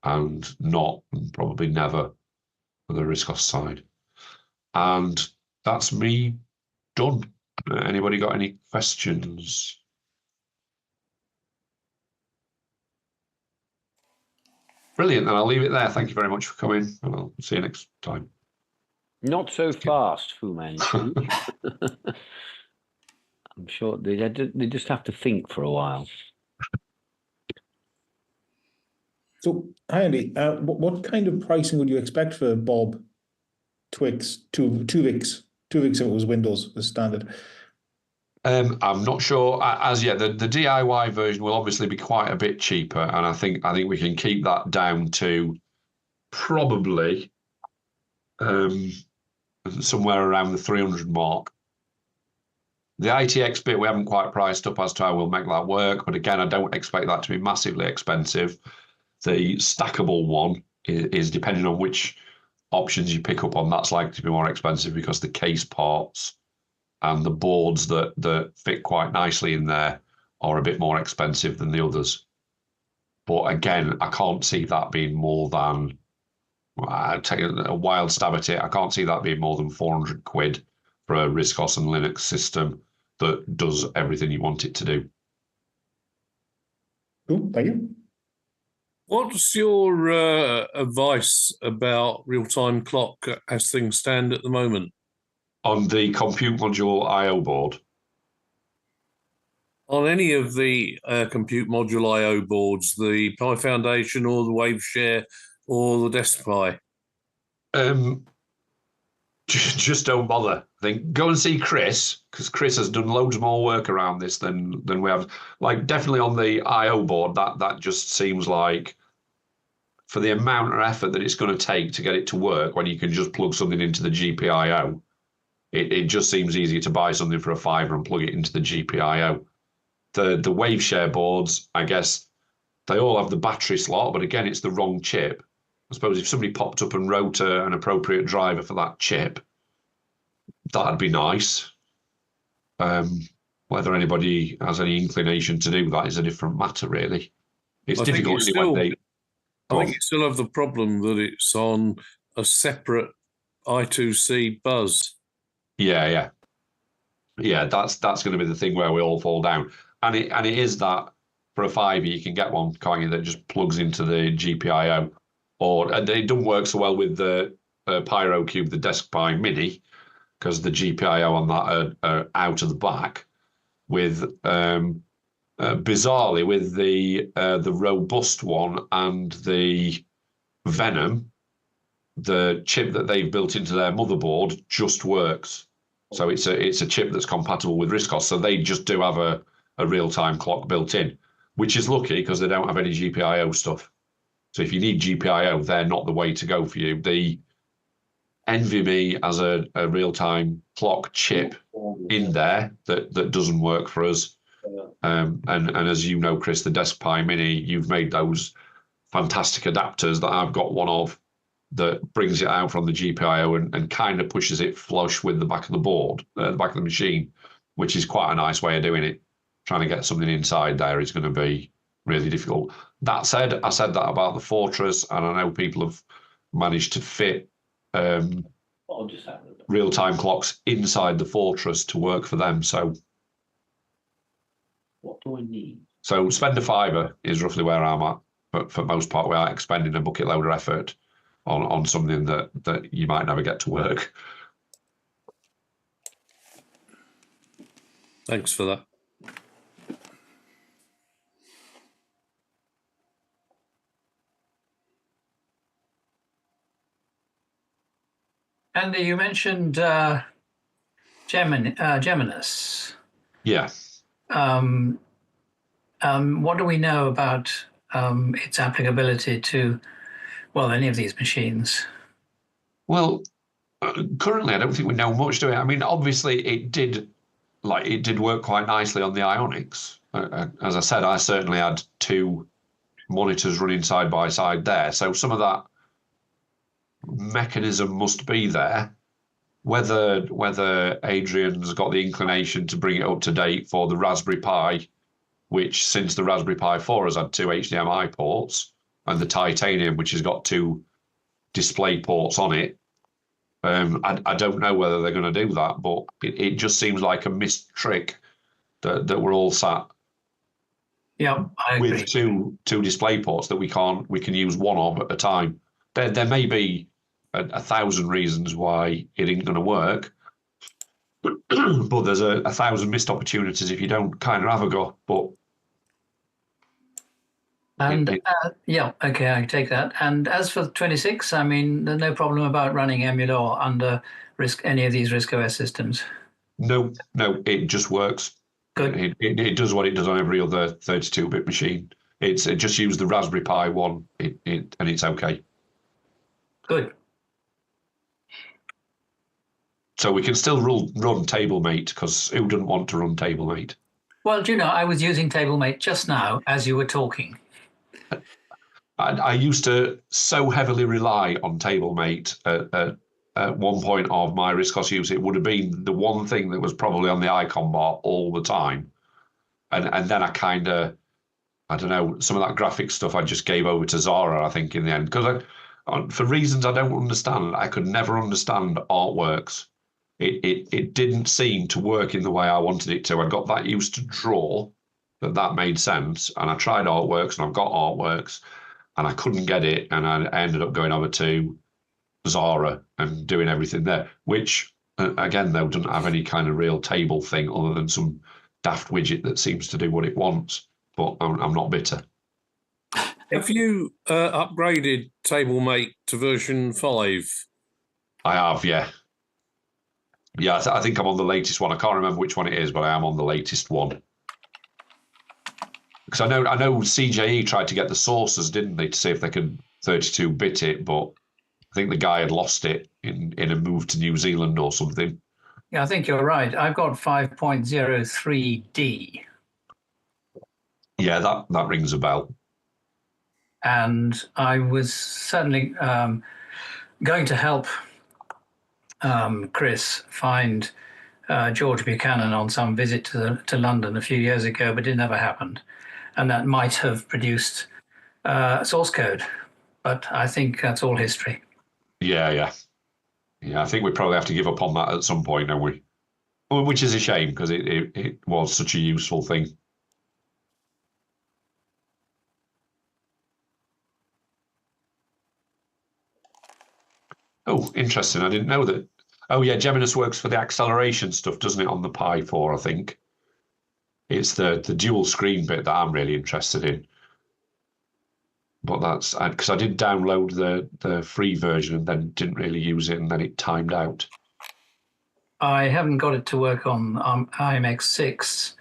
and not, probably never, for the RISCOS side. And that's me done. Anybody got any questions? Brilliant. And I'll leave it there. Thank you very much for coming. And I'll see you next time. Not so fast, Fu Manchu. I'm sure they just have to think for a while. So, hi Andy, what kind of pricing would you expect for Bob Twix, two VICs if it was Windows as standard? I'm not sure as yet. The DIY version will obviously be quite a bit cheaper, and I think we can keep that down to probably somewhere around the 300 mark. The ITX bit we haven't quite priced up as to how we'll make that work, but again, I don't expect that to be massively expensive. The stackable one is depending on which options you pick up on, that's likely to be more expensive because the case parts and the boards that fit quite nicely in there are a bit more expensive than the others. But again, I can't see that being more than, I'll take a wild stab at it, I can't see that being more than 400 quid for a RISCOS and Linux system that does everything you want it to do. Cool, thank you. What's your advice about real-time clock as things stand at the moment? On the compute module I/O board? On any of the compute module I/O boards, the Pi Foundation or the WaveShare or the DeskPi? Just don't bother. I think go and see Chris, because Chris has done loads more work around this than we have. Like definitely on the I/O board, that just seems like, for the amount of effort that it's going to take to get it to work when you can just plug something into the GPIO, it just seems easier to buy something for a fiver and plug it into the GPIO. The WaveShare boards, I guess, they all have the battery slot, but again, it's the wrong chip. I suppose if somebody popped up and wrote an appropriate driver for that chip, that'd be nice. Whether anybody has any inclination to do that is a different matter, really. It's difficult when they... I think you still have the problem that it's on a separate I2C buzz. Yeah. That's going to be the thing where we all fall down, and it is that for a fiver you can get one, can't you, that just plugs into the GPIO, and it doesn't work so well with the PyroCube, the DeskPi Mini, because the GPIO on that are out of the back. With bizarrely, with the robust one and the Venom, the chip that they've built into their motherboard just works. So it's a chip that's compatible with RISCOS. So they just do have a real-time clock built in, which is lucky because they don't have any GPIO stuff. So if you need GPIO, they're not the way to go for you. The NVMe as a real-time clock chip in there that doesn't work for us. And as you know, Chris, the DeskPi Mini, you've made those fantastic adapters that I've got one of that brings it out from the GPIO and kind of pushes it flush with the back of the board, the back of the machine, which is quite a nice way of doing it. Trying to get something inside there is going to be really difficult. That said, I said that about the Fortress, and I know people have managed to fit real-time clocks inside the Fortress to work for them. So what do I need? So spend a fiver is roughly where I'm at, but for most part, we are expending a bucket load of effort on something that you might never get to work. Thanks for that. Andy, you mentioned Geminis. Yeah. What do we know about its applicability to, well, any of these machines? Well, currently, I don't think we know much, do we? I mean, obviously, it did work quite nicely on the Ionics. as I said, I certainly had 2 monitors running side by side there. So some of that mechanism must be there. Whether Adrian's got the inclination to bring it up to date for the Raspberry Pi, which since the Raspberry Pi 4 has had 2 HDMI ports, and the Titanium, which has got 2 display ports on it. I don't know whether they're going to do that, but it just seems like a missed trick that we're all sat I agree. with two display ports that we can use one of at a time. There may be a 1,000 reasons why it ain't going to work, but there's a 1,000 missed opportunities if you don't kind of have a go. But And okay, I take that. And as for 26, I mean, there's no problem about running Emulor under any of these RISC OS systems. No, it just works. Good. It does what it does on every other 32-bit machine. It just used the Raspberry Pi one, and it's okay. Good. So we can still run TableMate, because who doesn't want to run TableMate? Well, do you know, I was using TableMate just now as you were talking. I used to so heavily rely on TableMate at one point of my RiscOS use. It would have been the one thing that was probably on the icon bar all the time. And then I kind of, I don't know, some of that graphic stuff I just gave over to Zara, I think, in the end. Because for reasons I don't understand, I could never understand Artworks. It didn't seem to work in the way I wanted it to. I got that used to draw that made sense. And I tried Artworks, and I've got Artworks, and I couldn't get it. And I ended up going over to Zara and doing everything there, which, again, though, doesn't have any kind of real table thing other than some daft widget that seems to do what it wants. But I'm not bitter. Have you upgraded TableMate to version 5? I have, yeah. Yeah, I think I'm on the latest one. I can't remember which one it is, but I am on the latest one. Because I know CJE tried to get the sources, didn't they, to see if they could 32-bit it, but I think the guy had lost it in a move to New Zealand or something. Yeah, I think you're right. I've got 5.03D. Yeah, that rings a bell. And I was certainly going to help Chris find George Buchanan on some visit to London a few years ago, but it never happened. And that might have produced source code, but I think that's all history. Yeah. I think we probably have to give up on that at some point, don't we? Which is a shame, because it was such a useful thing. Oh, interesting. I didn't know that. Oh, yeah, Geminus works for the acceleration stuff, doesn't it, on the Pi 4, I think. It's the dual screen bit that I'm really interested in. But that's because I did download the free version and then didn't really use it, and then it timed out. I haven't got it to work on IMX6,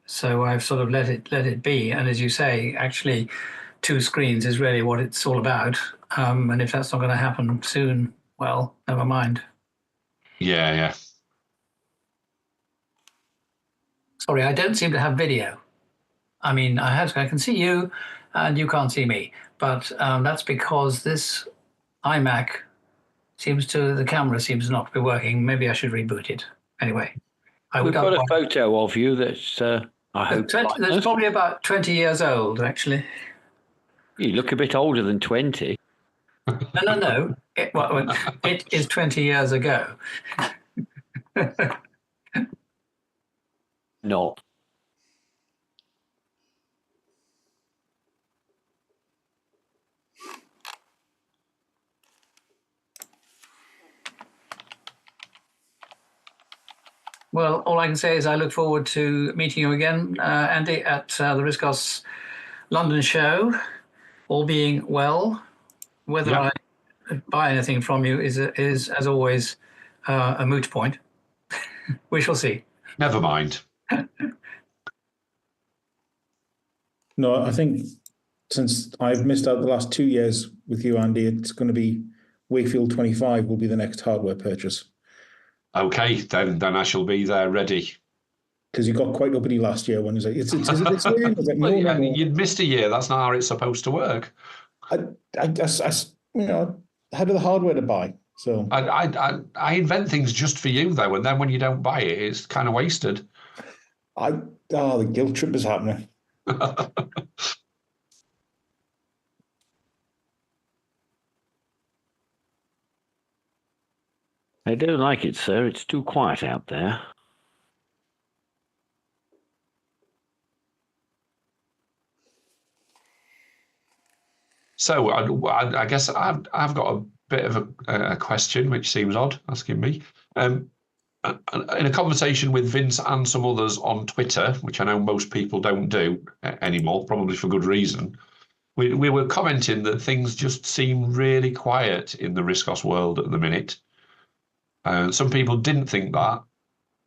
so I've sort of let it be. And as you say, actually, 2 screens is really what it's all about. And if that's not going to happen soon, well, never mind. Yeah. Sorry, I don't seem to have video. I mean, I can see you, and you can't see me. But that's because this iMac the camera seems not to be working. Maybe I should reboot it. Anyway, We've got a photo of you that's, I hope. That's probably about 20 years old, actually. You look a bit older than 20. No. It is 20 years ago. Not. Well, all I can say is I look forward to meeting you again, Andy, at the RiscOS London show, all being well. Whether I buy anything from you is as always, a moot point. We shall see. Never mind. No, I think since I've missed out the last 2 years with you, Andy, it's going to be Wakefield 25 will be the next hardware purchase. Okay, then I shall be there ready. because you got quite uppity last year when he was like, is it this year? I was like, Well, no. you'd missed a year. That's not how it's supposed to work. I had the hardware to buy. So I invent things just for you though, and then when you don't buy it, it's kind of wasted. The guilt trip is happening. I don't like it, sir. It's too quiet out there. So I guess I've got a bit of a question, which seems odd asking me. In a conversation with Vince and some others on Twitter, which I know most people don't do anymore, probably for good reason, we were commenting that things just seem really quiet in the RiscOS world at the minute. Some people didn't think that,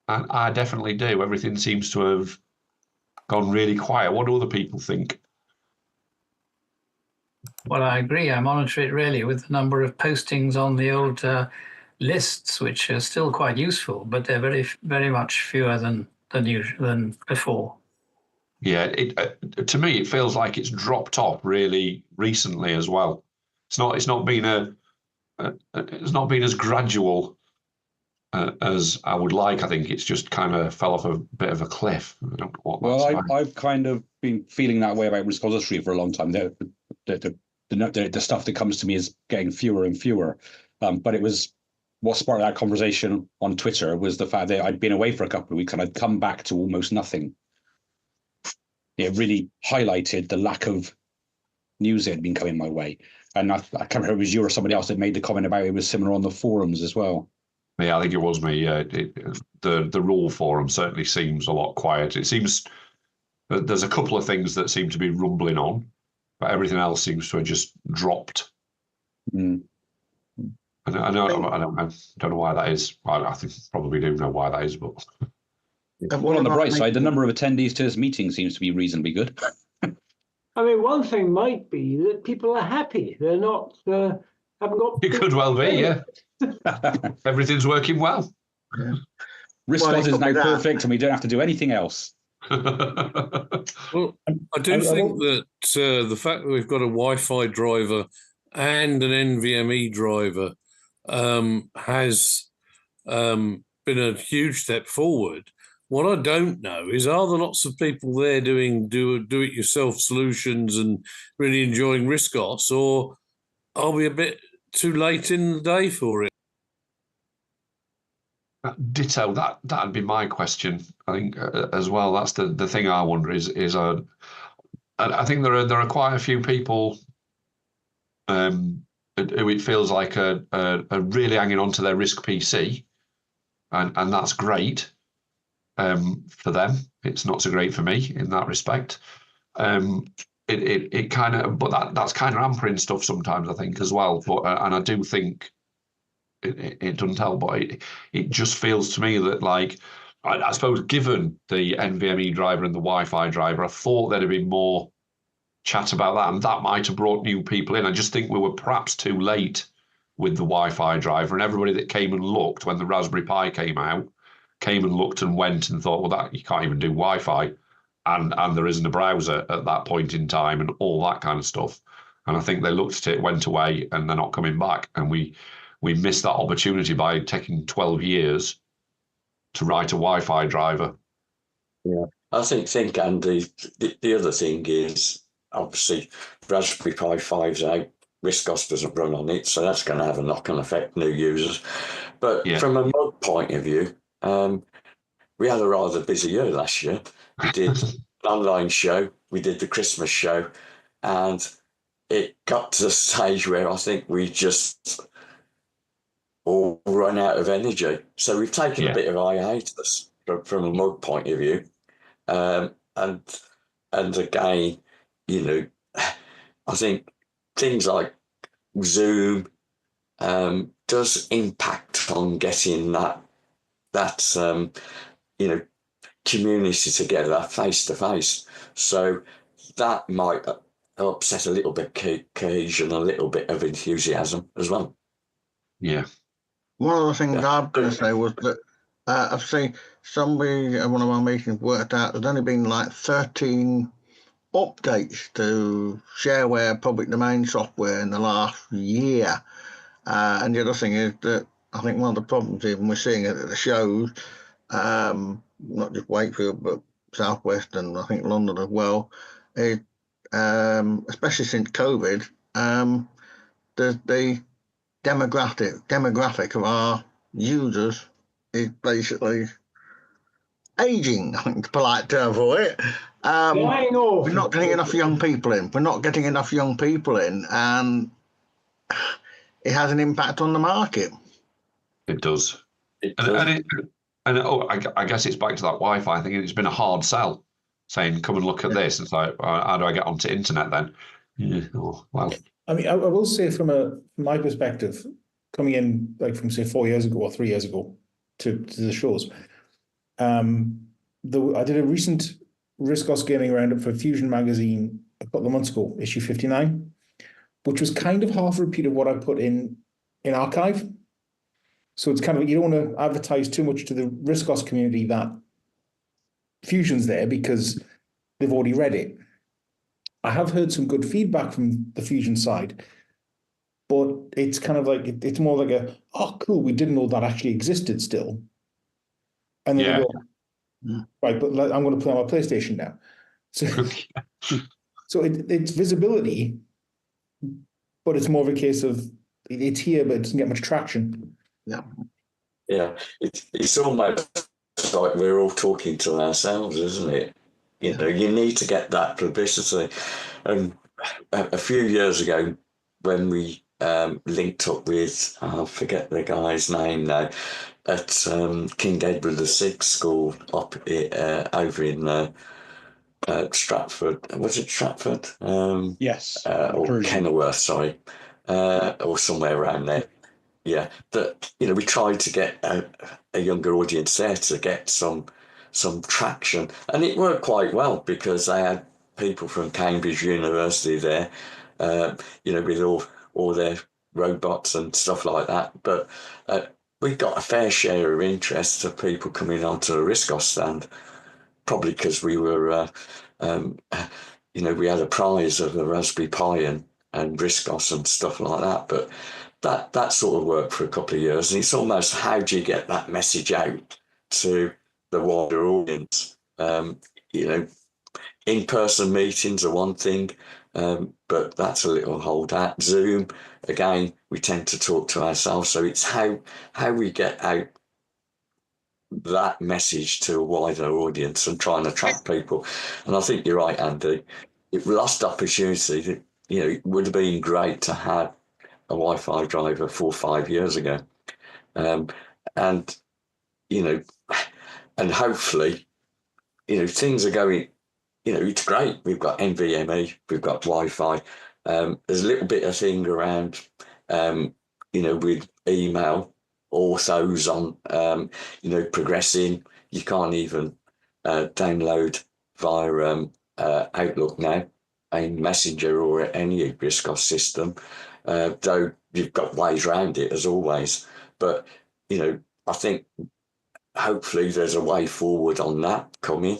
and I definitely do. Everything seems to have gone really quiet. What do other people think? Well, I agree. I monitor it really with the number of postings on the old lists, which are still quite useful, but they're very, very much fewer than before. Yeah, to me it feels like it's dropped off really recently as well. It's not been as gradual as I would like. I think it's just kind of fell off a bit of a cliff. I don't know what that's like. I've kind of been feeling that way about RiscOSbits for a long time. The stuff that comes to me is getting fewer and fewer. But it was what sparked that conversation on Twitter was the fact that I'd been away for a couple of weeks and I'd come back to almost nothing. It really highlighted the lack of news that had been coming my way. And I can't remember if it was you or somebody else that made the comment about it was similar on the forums as well. Yeah, I think it was me. The rule forum certainly seems a lot quiet. It seems that there's a couple of things that seem to be rumbling on, but everything else seems to have just dropped. Mm. I don't know why that is. I think probably do know why that is, but. Well, on the bright side, the number of attendees to this meeting seems to be reasonably good. I mean, one thing might be that people are happy. They're not, haven't got... It could well be, yeah. Everything's working well. Yeah. RiscOS is now perfect and we don't have to do anything else. Well, I do think that the fact that we've got a Wi-Fi driver and an NVMe driver has been a huge step forward. What I don't know is, are there lots of people there doing do-it-yourself solutions and really enjoying RiscOS, or are we a bit too late in the day for it? Ditto. That'd be my question. I think as well. That's the thing I wonder is I think there are quite a few people who it feels like are really hanging on to their RISC PC, and that's great. For them, it's not so great for me in that respect. It kind of, but that's kind of hampering stuff sometimes, I think, as well. But and I do think it doesn't help, but it just feels to me that, like, I suppose given the NVMe driver and the Wi-Fi driver, I thought there'd have been more chat about that, and that might have brought new people in. I just think we were perhaps too late with the Wi-Fi driver, and everybody that came and looked when the Raspberry Pi came out came and looked and went and thought, well, that you can't even do Wi-Fi, and there isn't a browser at that point in time, and all that kind of stuff. And I think they looked at it, went away, and they're not coming back. And we missed that opportunity by taking 12 years to write a Wi-Fi driver. Yeah, I think Andy, the other thing is, obviously, Raspberry Pi 5's out, RiscOS doesn't run on it, so that's going to have a knock-on effect, new users. But from a mod point of view, we had a rather busy year last year. We did an online show, we did the Christmas show, and it got to the stage where I think we just all run out of energy. So we've taken a bit of hiatus from a mod point of view. And again, you know, I think things like Zoom does impact on getting that you know, community together face to face. So that might upset a little bit cohesion, a little bit of enthusiasm as well. Yeah. One of the things I'm going to say was that I've seen somebody at one of our meetings worked out there's only been like 13 updates to shareware public domain software in the last year. And the other thing is that I think one of the problems even we're seeing it at the shows, not just Wakefield, but Southwest and I think London as well, is especially since COVID, the demographic of our users is basically aging, I think, the polite term for it. We're not getting enough young people in. And it has an impact on the market. It does. It does. I guess it's back to that Wi-Fi thing. It's been a hard sell, saying, "Come and look at this." It's like, how do I get onto internet then? Yeah. Oh, well. I mean, I will say from my perspective, coming in like from say 4 years ago or 3 years ago to the shows, I did a recent RiscOS gaming roundup for Fusion magazine a couple of months ago, issue 59, which was kind of half a repeat of what I put in archive. So it's kind of, you don't want to advertise too much to the RiscOS community that Fusion's there because they've already read it. I have heard some good feedback from the Fusion side, but it's kind of like, it's more like a, oh, cool, we didn't know that actually existed still. And then they go, right, but I'm going to play on my PlayStation now. So it's visibility, but it's more of a case of it's here, but it doesn't get much traction. Yeah, it's almost like we're all talking to ourselves, isn't it? You know, you need to get that publicity. And a few years ago, when we linked up with, I forget the guy's name now, at King Edward VI School up over in Stratford. Was it Stratford? Yes. Or Kenilworth, sorry, or somewhere around there. Yeah, that, you know, we tried to get a younger audience there to get some traction, and it worked quite well because they had people from Cambridge University there, you know, with all their robots and stuff like that. But we got a fair share of interest of people coming onto the RiscOS stand, probably because we were, you know, we had a prize of a Raspberry Pi and RiscOS and stuff like that. But that sort of worked for a couple of years, and it's almost, how do you get that message out to the wider audience? You know, in-person meetings are one thing, but that's a little hold out. Zoom, again, we tend to talk to ourselves, so it's how we get out that message to a wider audience and try and attract people. And I think you're right, Andy. It lost opportunity. You know, it would have been great to have a Wi-Fi driver 4 or 5 years ago, and you know, and hopefully, you know, things are going. You know, it's great. We've got NVMe, we've got Wi-Fi. There's a little bit of thing around, you know, with email, authos on, you know, progressing. You can't even download via Outlook now, a Messenger or any RiscOS system. Though you've got ways around it as always, but you know, I think hopefully there's a way forward on that coming,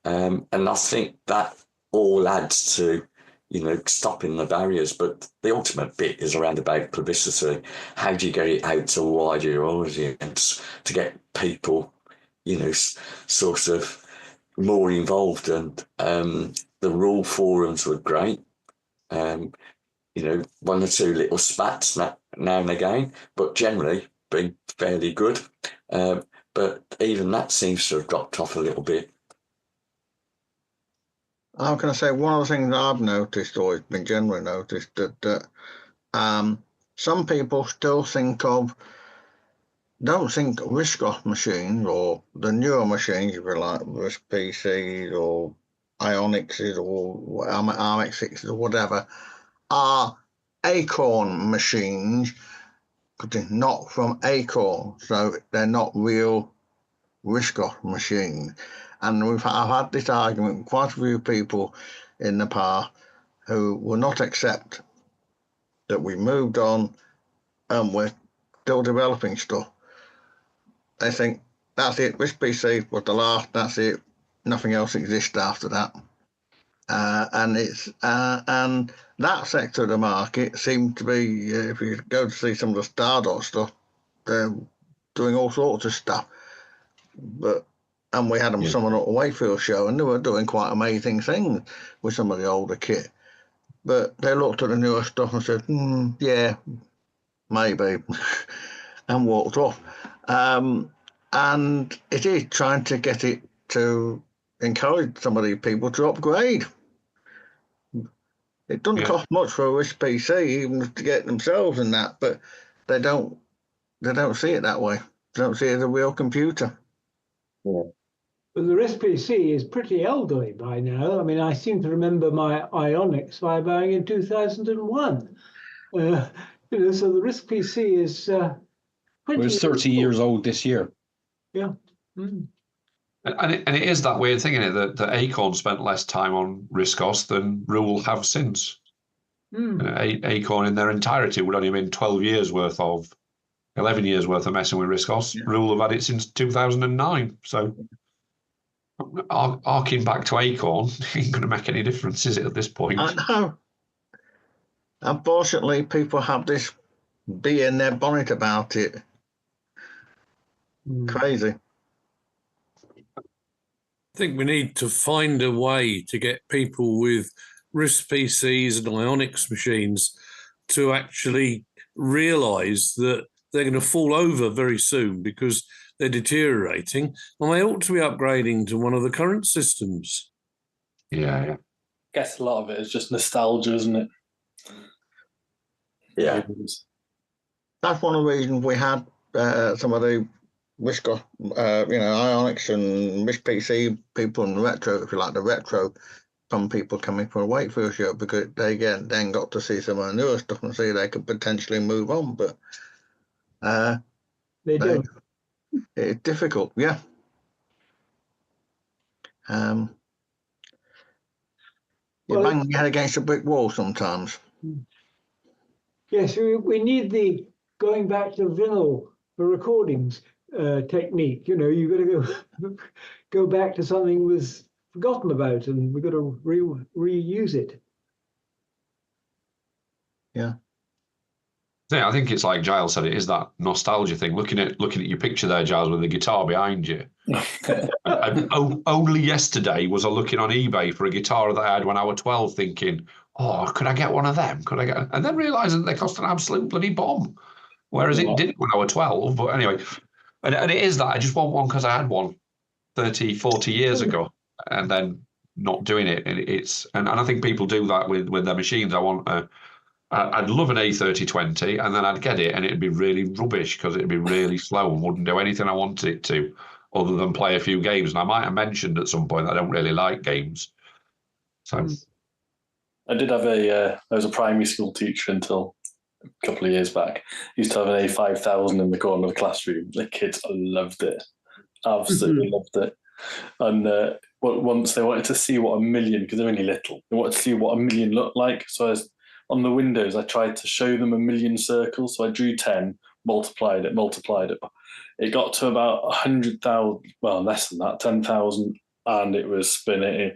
and I think that all adds to, you know, stopping the barriers. But the ultimate bit is around about publicity. How do you get it out to a wider audience to get people, you know, sort of more involved? And the rule forums were great. You know, 1 or 2 little spats now and again, but generally been fairly good. But even that seems to have dropped off a little bit. I'm going to say one of the things I've noticed, or it's been generally noticed, that some people still don't think RiscOS machines, or the newer machines, if you like, RISC PCs or Ionics or ARMX6s or whatever, are Acorn machines, because they're not from Acorn, so they're not real RiscOS machines. And I've had this argument with quite a few people in the past who will not accept that we moved on and we're still developing stuff. They think that's it. RISC PC was the last. That's it. Nothing else exists after that. And that sector of the market seemed to be, if you go to see some of the Stardot stuff, they're doing all sorts of stuff. And we had them someone at a Wakefield show, and they were doing quite amazing things with some of the older kit. But they looked at the newer stuff and said, yeah, maybe, and walked off. And it is trying to get it to encourage some of these people to upgrade. It doesn't cost much for a RISC PC, even to get themselves in that, but they don't see it that way. They don't see it as a real computer. Yeah. But the RISC PC is pretty elderly by now. I mean, I seem to remember my Ionics I buying in 2001. So the RISC PC is it was 30 years old this year. Yeah. Mm. And it is that weird thing, isn't it, that Acorn spent less time on RiscOS than RULE have since. Acorn in their entirety would only have been 11 years worth of messing with RiscOS. RULE have had it since 2009. So arcing back to Acorn ain't going to make any difference, is it, at this point? I know. Unfortunately, people have this bee in their bonnet about it. Crazy. I think we need to find a way to get people with RISC PCs and Ionics machines to actually realise that they're going to fall over very soon because they're deteriorating, and they ought to be upgrading to one of the current systems. Yeah. I guess a lot of it is just nostalgia, isn't it? Yeah. That's one of the reasons we had some of the RISC, Ionics and RISC PC people and retro, if you like, the retro, some people coming for a Wakefield show because they then got to see some of the newer stuff and see they could potentially move on, but they don't. It's difficult, yeah. You bang your head against a brick wall sometimes. Yes, we need the going back to vinyl for recordings technique. You know, you've got to go back to something was forgotten about, and we've got to reuse it. Yeah. Yeah, I think it's like Giles said, it is that nostalgia thing. Looking at your picture there, Giles, with the guitar behind you. Only yesterday was I looking on eBay for a guitar that I had when I was 12, thinking, oh, could I get one of them? And then realising that they cost an absolute bloody bomb. Whereas it didn't when I was 12. But anyway, and it is that I just want one because I had one 30, 40 years ago and then not doing it. And I think people do that with their machines. I'd love an A3020 and then I'd get it and it'd be really rubbish because it'd be really slow and wouldn't do anything I wanted it to other than play a few games. And I might have mentioned at some point that I don't really like games. So I did have I was a primary school teacher until a couple of years back. Used to have an A5000 in the corner of the classroom. The kids loved it. Absolutely loved it. And once they wanted to see what a million, because they're only little, they wanted to see what a million looked like. So on the windows, I tried to show them a million circles. So I drew 10, multiplied it. It got to about 100,000, well, less than that, 10,000, and it was spinning.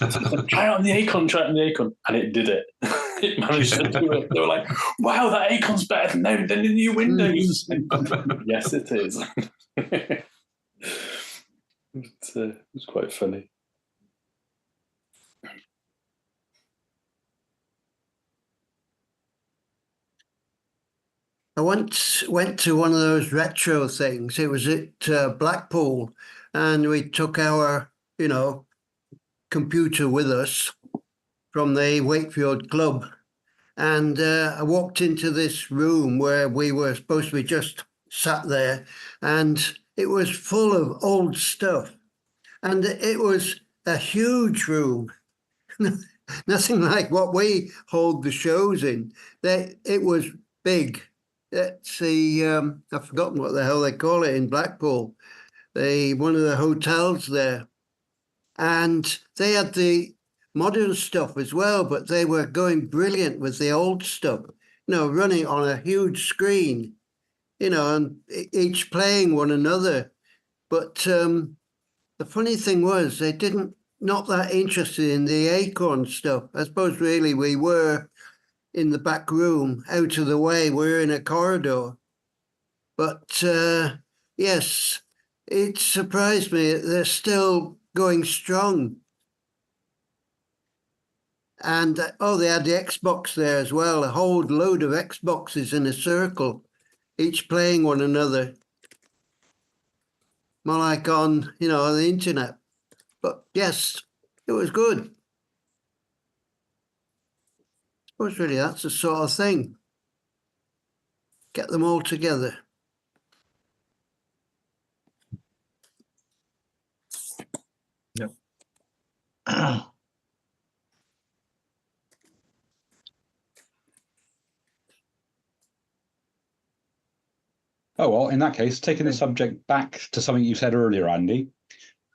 So try it on the Acorn, and it did it. It managed to do it. They were like, wow, that Acorn's better than the new Windows. Yes, it is. It's quite funny. I once went to one of those retro things. It was at Blackpool, and we took our, computer with us from the Wakefield Club. And I walked into this room where we were supposed to be just sat there, and it was full of old stuff. And it was a huge room, nothing like what we hold the shows in. It was big. It's I've forgotten what the hell they call it in Blackpool, one of the hotels there. And they had the modern stuff as well, but they were going brilliant with the old stuff, running on a huge screen, and each playing one another. But the funny thing was they didn't, not that interested in the Acorn stuff. I suppose really we were in the back room, out of the way, we're in a corridor. But yes, it surprised me that they're still going strong. And they had the Xbox there as well, a whole load of Xboxes in a circle, each playing one another. More like on, on the internet. But yes, it was good. I suppose really that's the sort of thing. Get them all together. Yep. Oh, well, in that case, taking the subject back to something you said earlier, Andy,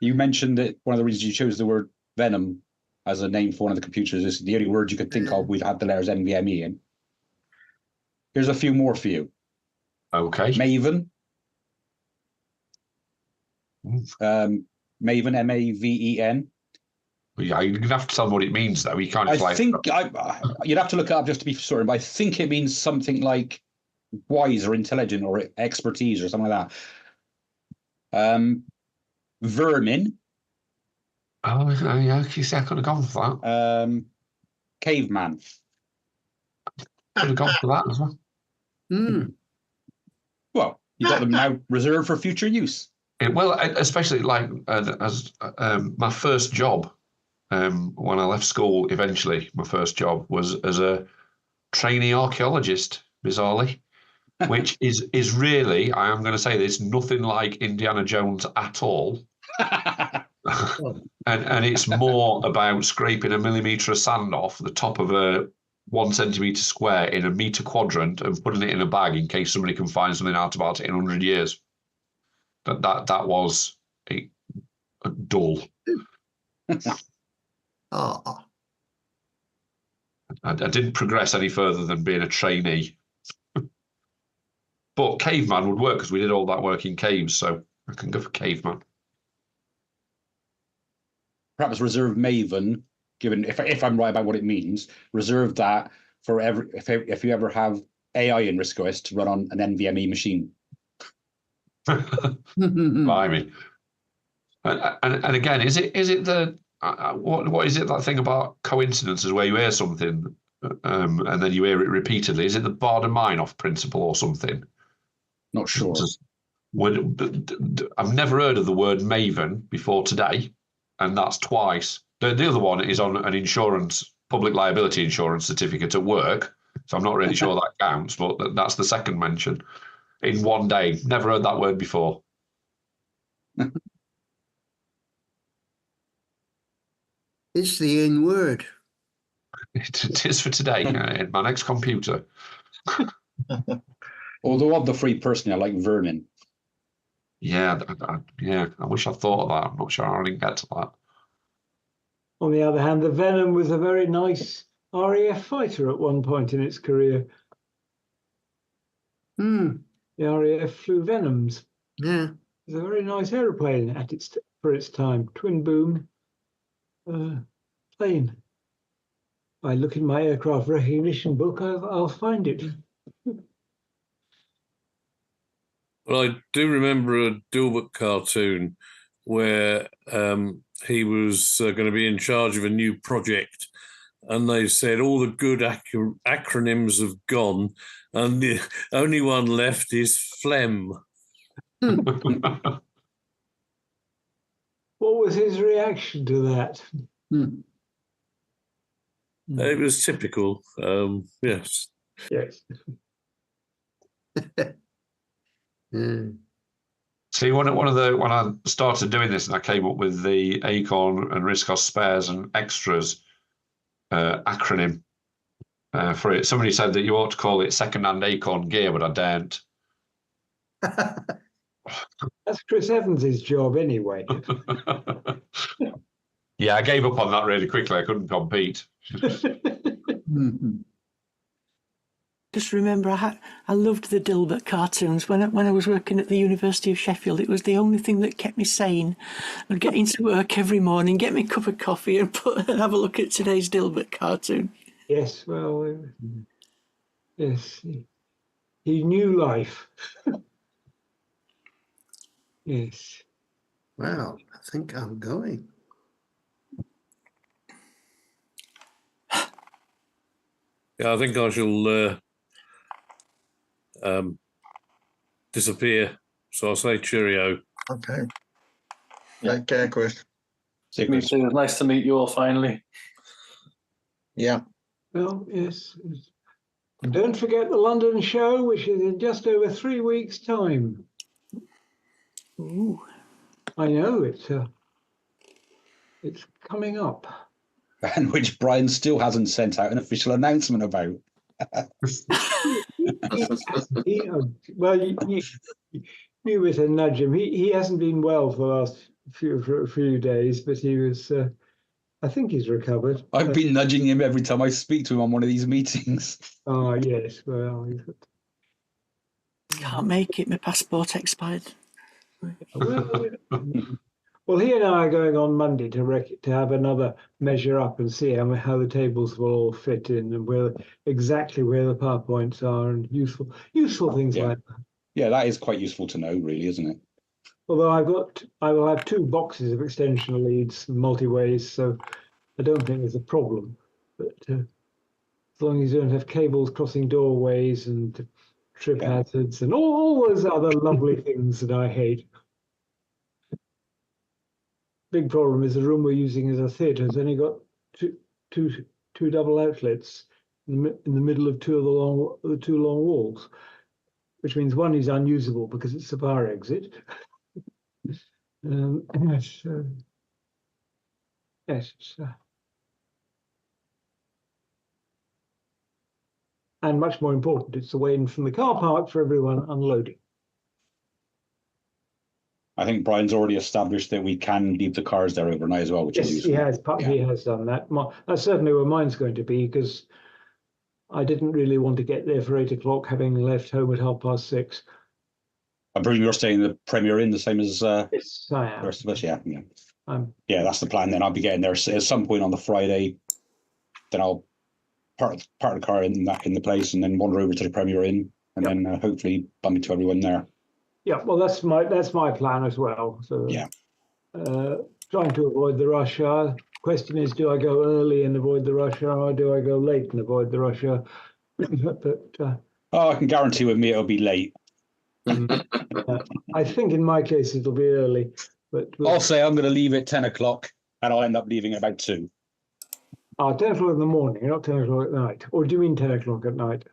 you mentioned that one of the reasons you chose the word Venom as a name for one of the computers is the only word you could think of we'd had the letters NVMe in. Here's a few more for you. Okay. Maven. Maven, M-A-V-E-N. Yeah, you're going to have to tell me what it means, though. You can't. I think you'd have to look it up just to be certain, but I think it means something like wise or intelligent or expertise or something like that. Vermin. Oh, yeah. You see, I could have gone for that. Caveman. Could have gone for that as well. Well, you got them now reserved for future use. Well, especially like as my first job when I left school. Eventually, my first job was as a trainee archaeologist, bizarrely, which is really, I am going to say this, nothing like Indiana Jones at all. and it's more about scraping a millimetre of sand off the top of a 1 centimetre square in a metre quadrant and putting it in a bag in case somebody can find something out about it in 100 years. That was a dull. Oh. I didn't progress any further than being a trainee. But caveman would work because we did all that work in caves, so I can go for caveman. Perhaps reserve Maven, given if I'm right about what it means, reserve that for if you ever have AI in RiscOS to run on an NVMe machine. Blimey. And again, is it the what is it, that thing about coincidences where you hear something and then you hear it repeatedly? Is it the Baader-Meinhof principle or something? Not sure. I've never heard of the word Maven before today, and that's twice. The other one is on an insurance, public liability insurance certificate at work, so I'm not really sure that counts, but that's the second mention in one day. Never heard that word before. It's the in word. It is for today in my next computer. Although of the three, personally, I like Vermin. Yeah, I wish I thought of that. I'm not sure I didn't get to that. On the other hand, the Venom was a very nice RAF fighter at one point in its career. The RAF flew Venoms. Yeah. It was a very nice aeroplane for its time. Twin boom plane. If I look in my aircraft recognition book, I'll find it. Well, I do remember a Dilbert cartoon where he was going to be in charge of a new project, and they said all the good acronyms have gone, and the only one left is phlegm. What was his reaction to that? It was typical. Yes. Yes. See, when I started doing this and I came up with the Acorn and RISC OS spares and extras acronym for it, somebody said that you ought to call it second-hand Acorn gear, but I daren't. That's Chris Evans's job anyway. Yeah, I gave up on that really quickly. I couldn't compete. just remember I loved the Dilbert cartoons. When I was working at the University of Sheffield, it was the only thing that kept me sane. I'd get into work every morning, get me a cup of coffee and have a look at today's Dilbert cartoon. Yes, well, yes, he knew life. Yes. Well, I think I'm going. Yeah, I think I shall disappear. So I'll say cheerio. Okay. Yeah. Take care, Chris. See you, Me Chris. too. It was nice to meet you all finally. Yeah. Well, yes. Don't forget the London show, which is in just over 3 weeks' time. Ooh. I know it's coming up. And which Brian still hasn't sent out an official announcement about. Well, you better nudge him. He hasn't been well for the last few days, but he was. I think he's recovered. I've been nudging him every time I speak to him on one of these meetings. Oh yes, well. Can't make it. My passport expired. Well, he and I are going on Monday to have another measure up and see how the tables will all fit in and exactly where the PowerPoints are and useful things like that. Yeah, that is quite useful to know, really, isn't it? Although I will have 2 boxes of extension leads, multi-ways, so I don't think there's a problem. But as long as you don't have cables crossing doorways and trip hazards and all those other lovely things that I hate. Big problem is the room we're using as a theatre has only got two double outlets in the middle of two long walls, which means one is unusable because it's a bar exit. Yes. And much more important, it's the way in from the car park for everyone unloading. I think Brian's already established that we can leave the cars there overnight as well, which is useful. He has done that. That's certainly where mine's going to be, because I didn't really want to get there for 8 o'clock, having left home at 6:30. I presume you're staying the Premier Inn the same as yes, I am. The rest of us, yeah. Yeah, that's the plan then. I'll be getting there at some point on the Friday. Then I'll park the car in the place and then wander over to the Premier Inn and then hopefully bump into everyone there. Yeah, well, that's my plan as well. So trying to avoid the rush hour. Question is, do I go early and avoid the rush hour, or do I go late and avoid the rush hour? But I can guarantee with me it'll be late. I think in my case it'll be early. But I'll say I'm going to leave at 10 o'clock and I'll end up leaving at about 2. 10 o'clock in the morning, not 10 o'clock at night. Or do you mean 10 o'clock at night?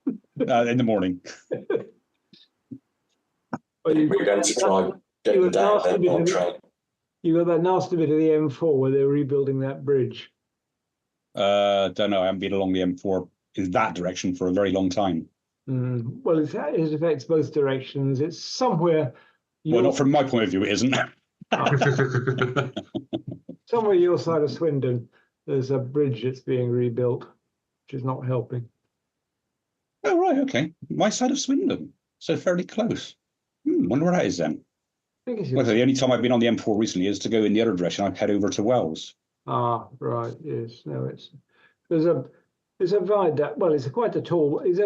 In the morning. Well, we're going to try getting down there on train. You got that nasty bit of the M4 where they're rebuilding that bridge. Don't know. I haven't been along the M4 in that direction for a very long time. Well, it affects both directions. It's somewhere. Well, not from my point of view, it isn't. Somewhere your side of Swindon, there's a bridge that's being rebuilt, which is not helping. Oh, right. Okay. My side of Swindon. So fairly close. Wonder where that is then. Well, the only time I've been on the M4 recently is to go in the other direction. I head over to Wells. Ah, right. Yes. No, there's a viaduct. Well, it's a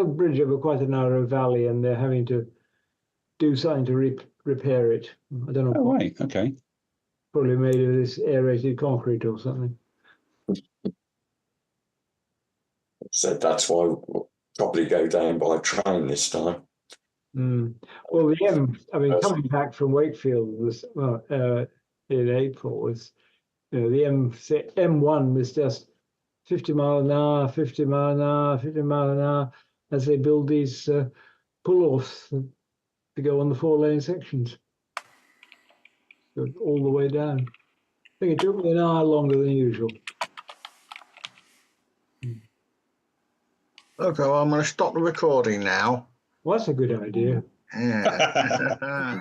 bridge over quite a narrow valley, and they're having to do something to repair it. I don't know. Oh, right. Okay. Probably made of this aerated concrete or something. So that's why we'll probably go down by train this time. Well, coming back from Wakefield was in April was, the M1 was just 50 mile an hour, 50 mile an hour, 50 mile an hour as they build these pull-offs to go on the 4-lane sections. So all the way down. I think it took me an hour longer than usual. Okay, well, I'm going to stop the recording now. Well, that's a good idea. Yeah.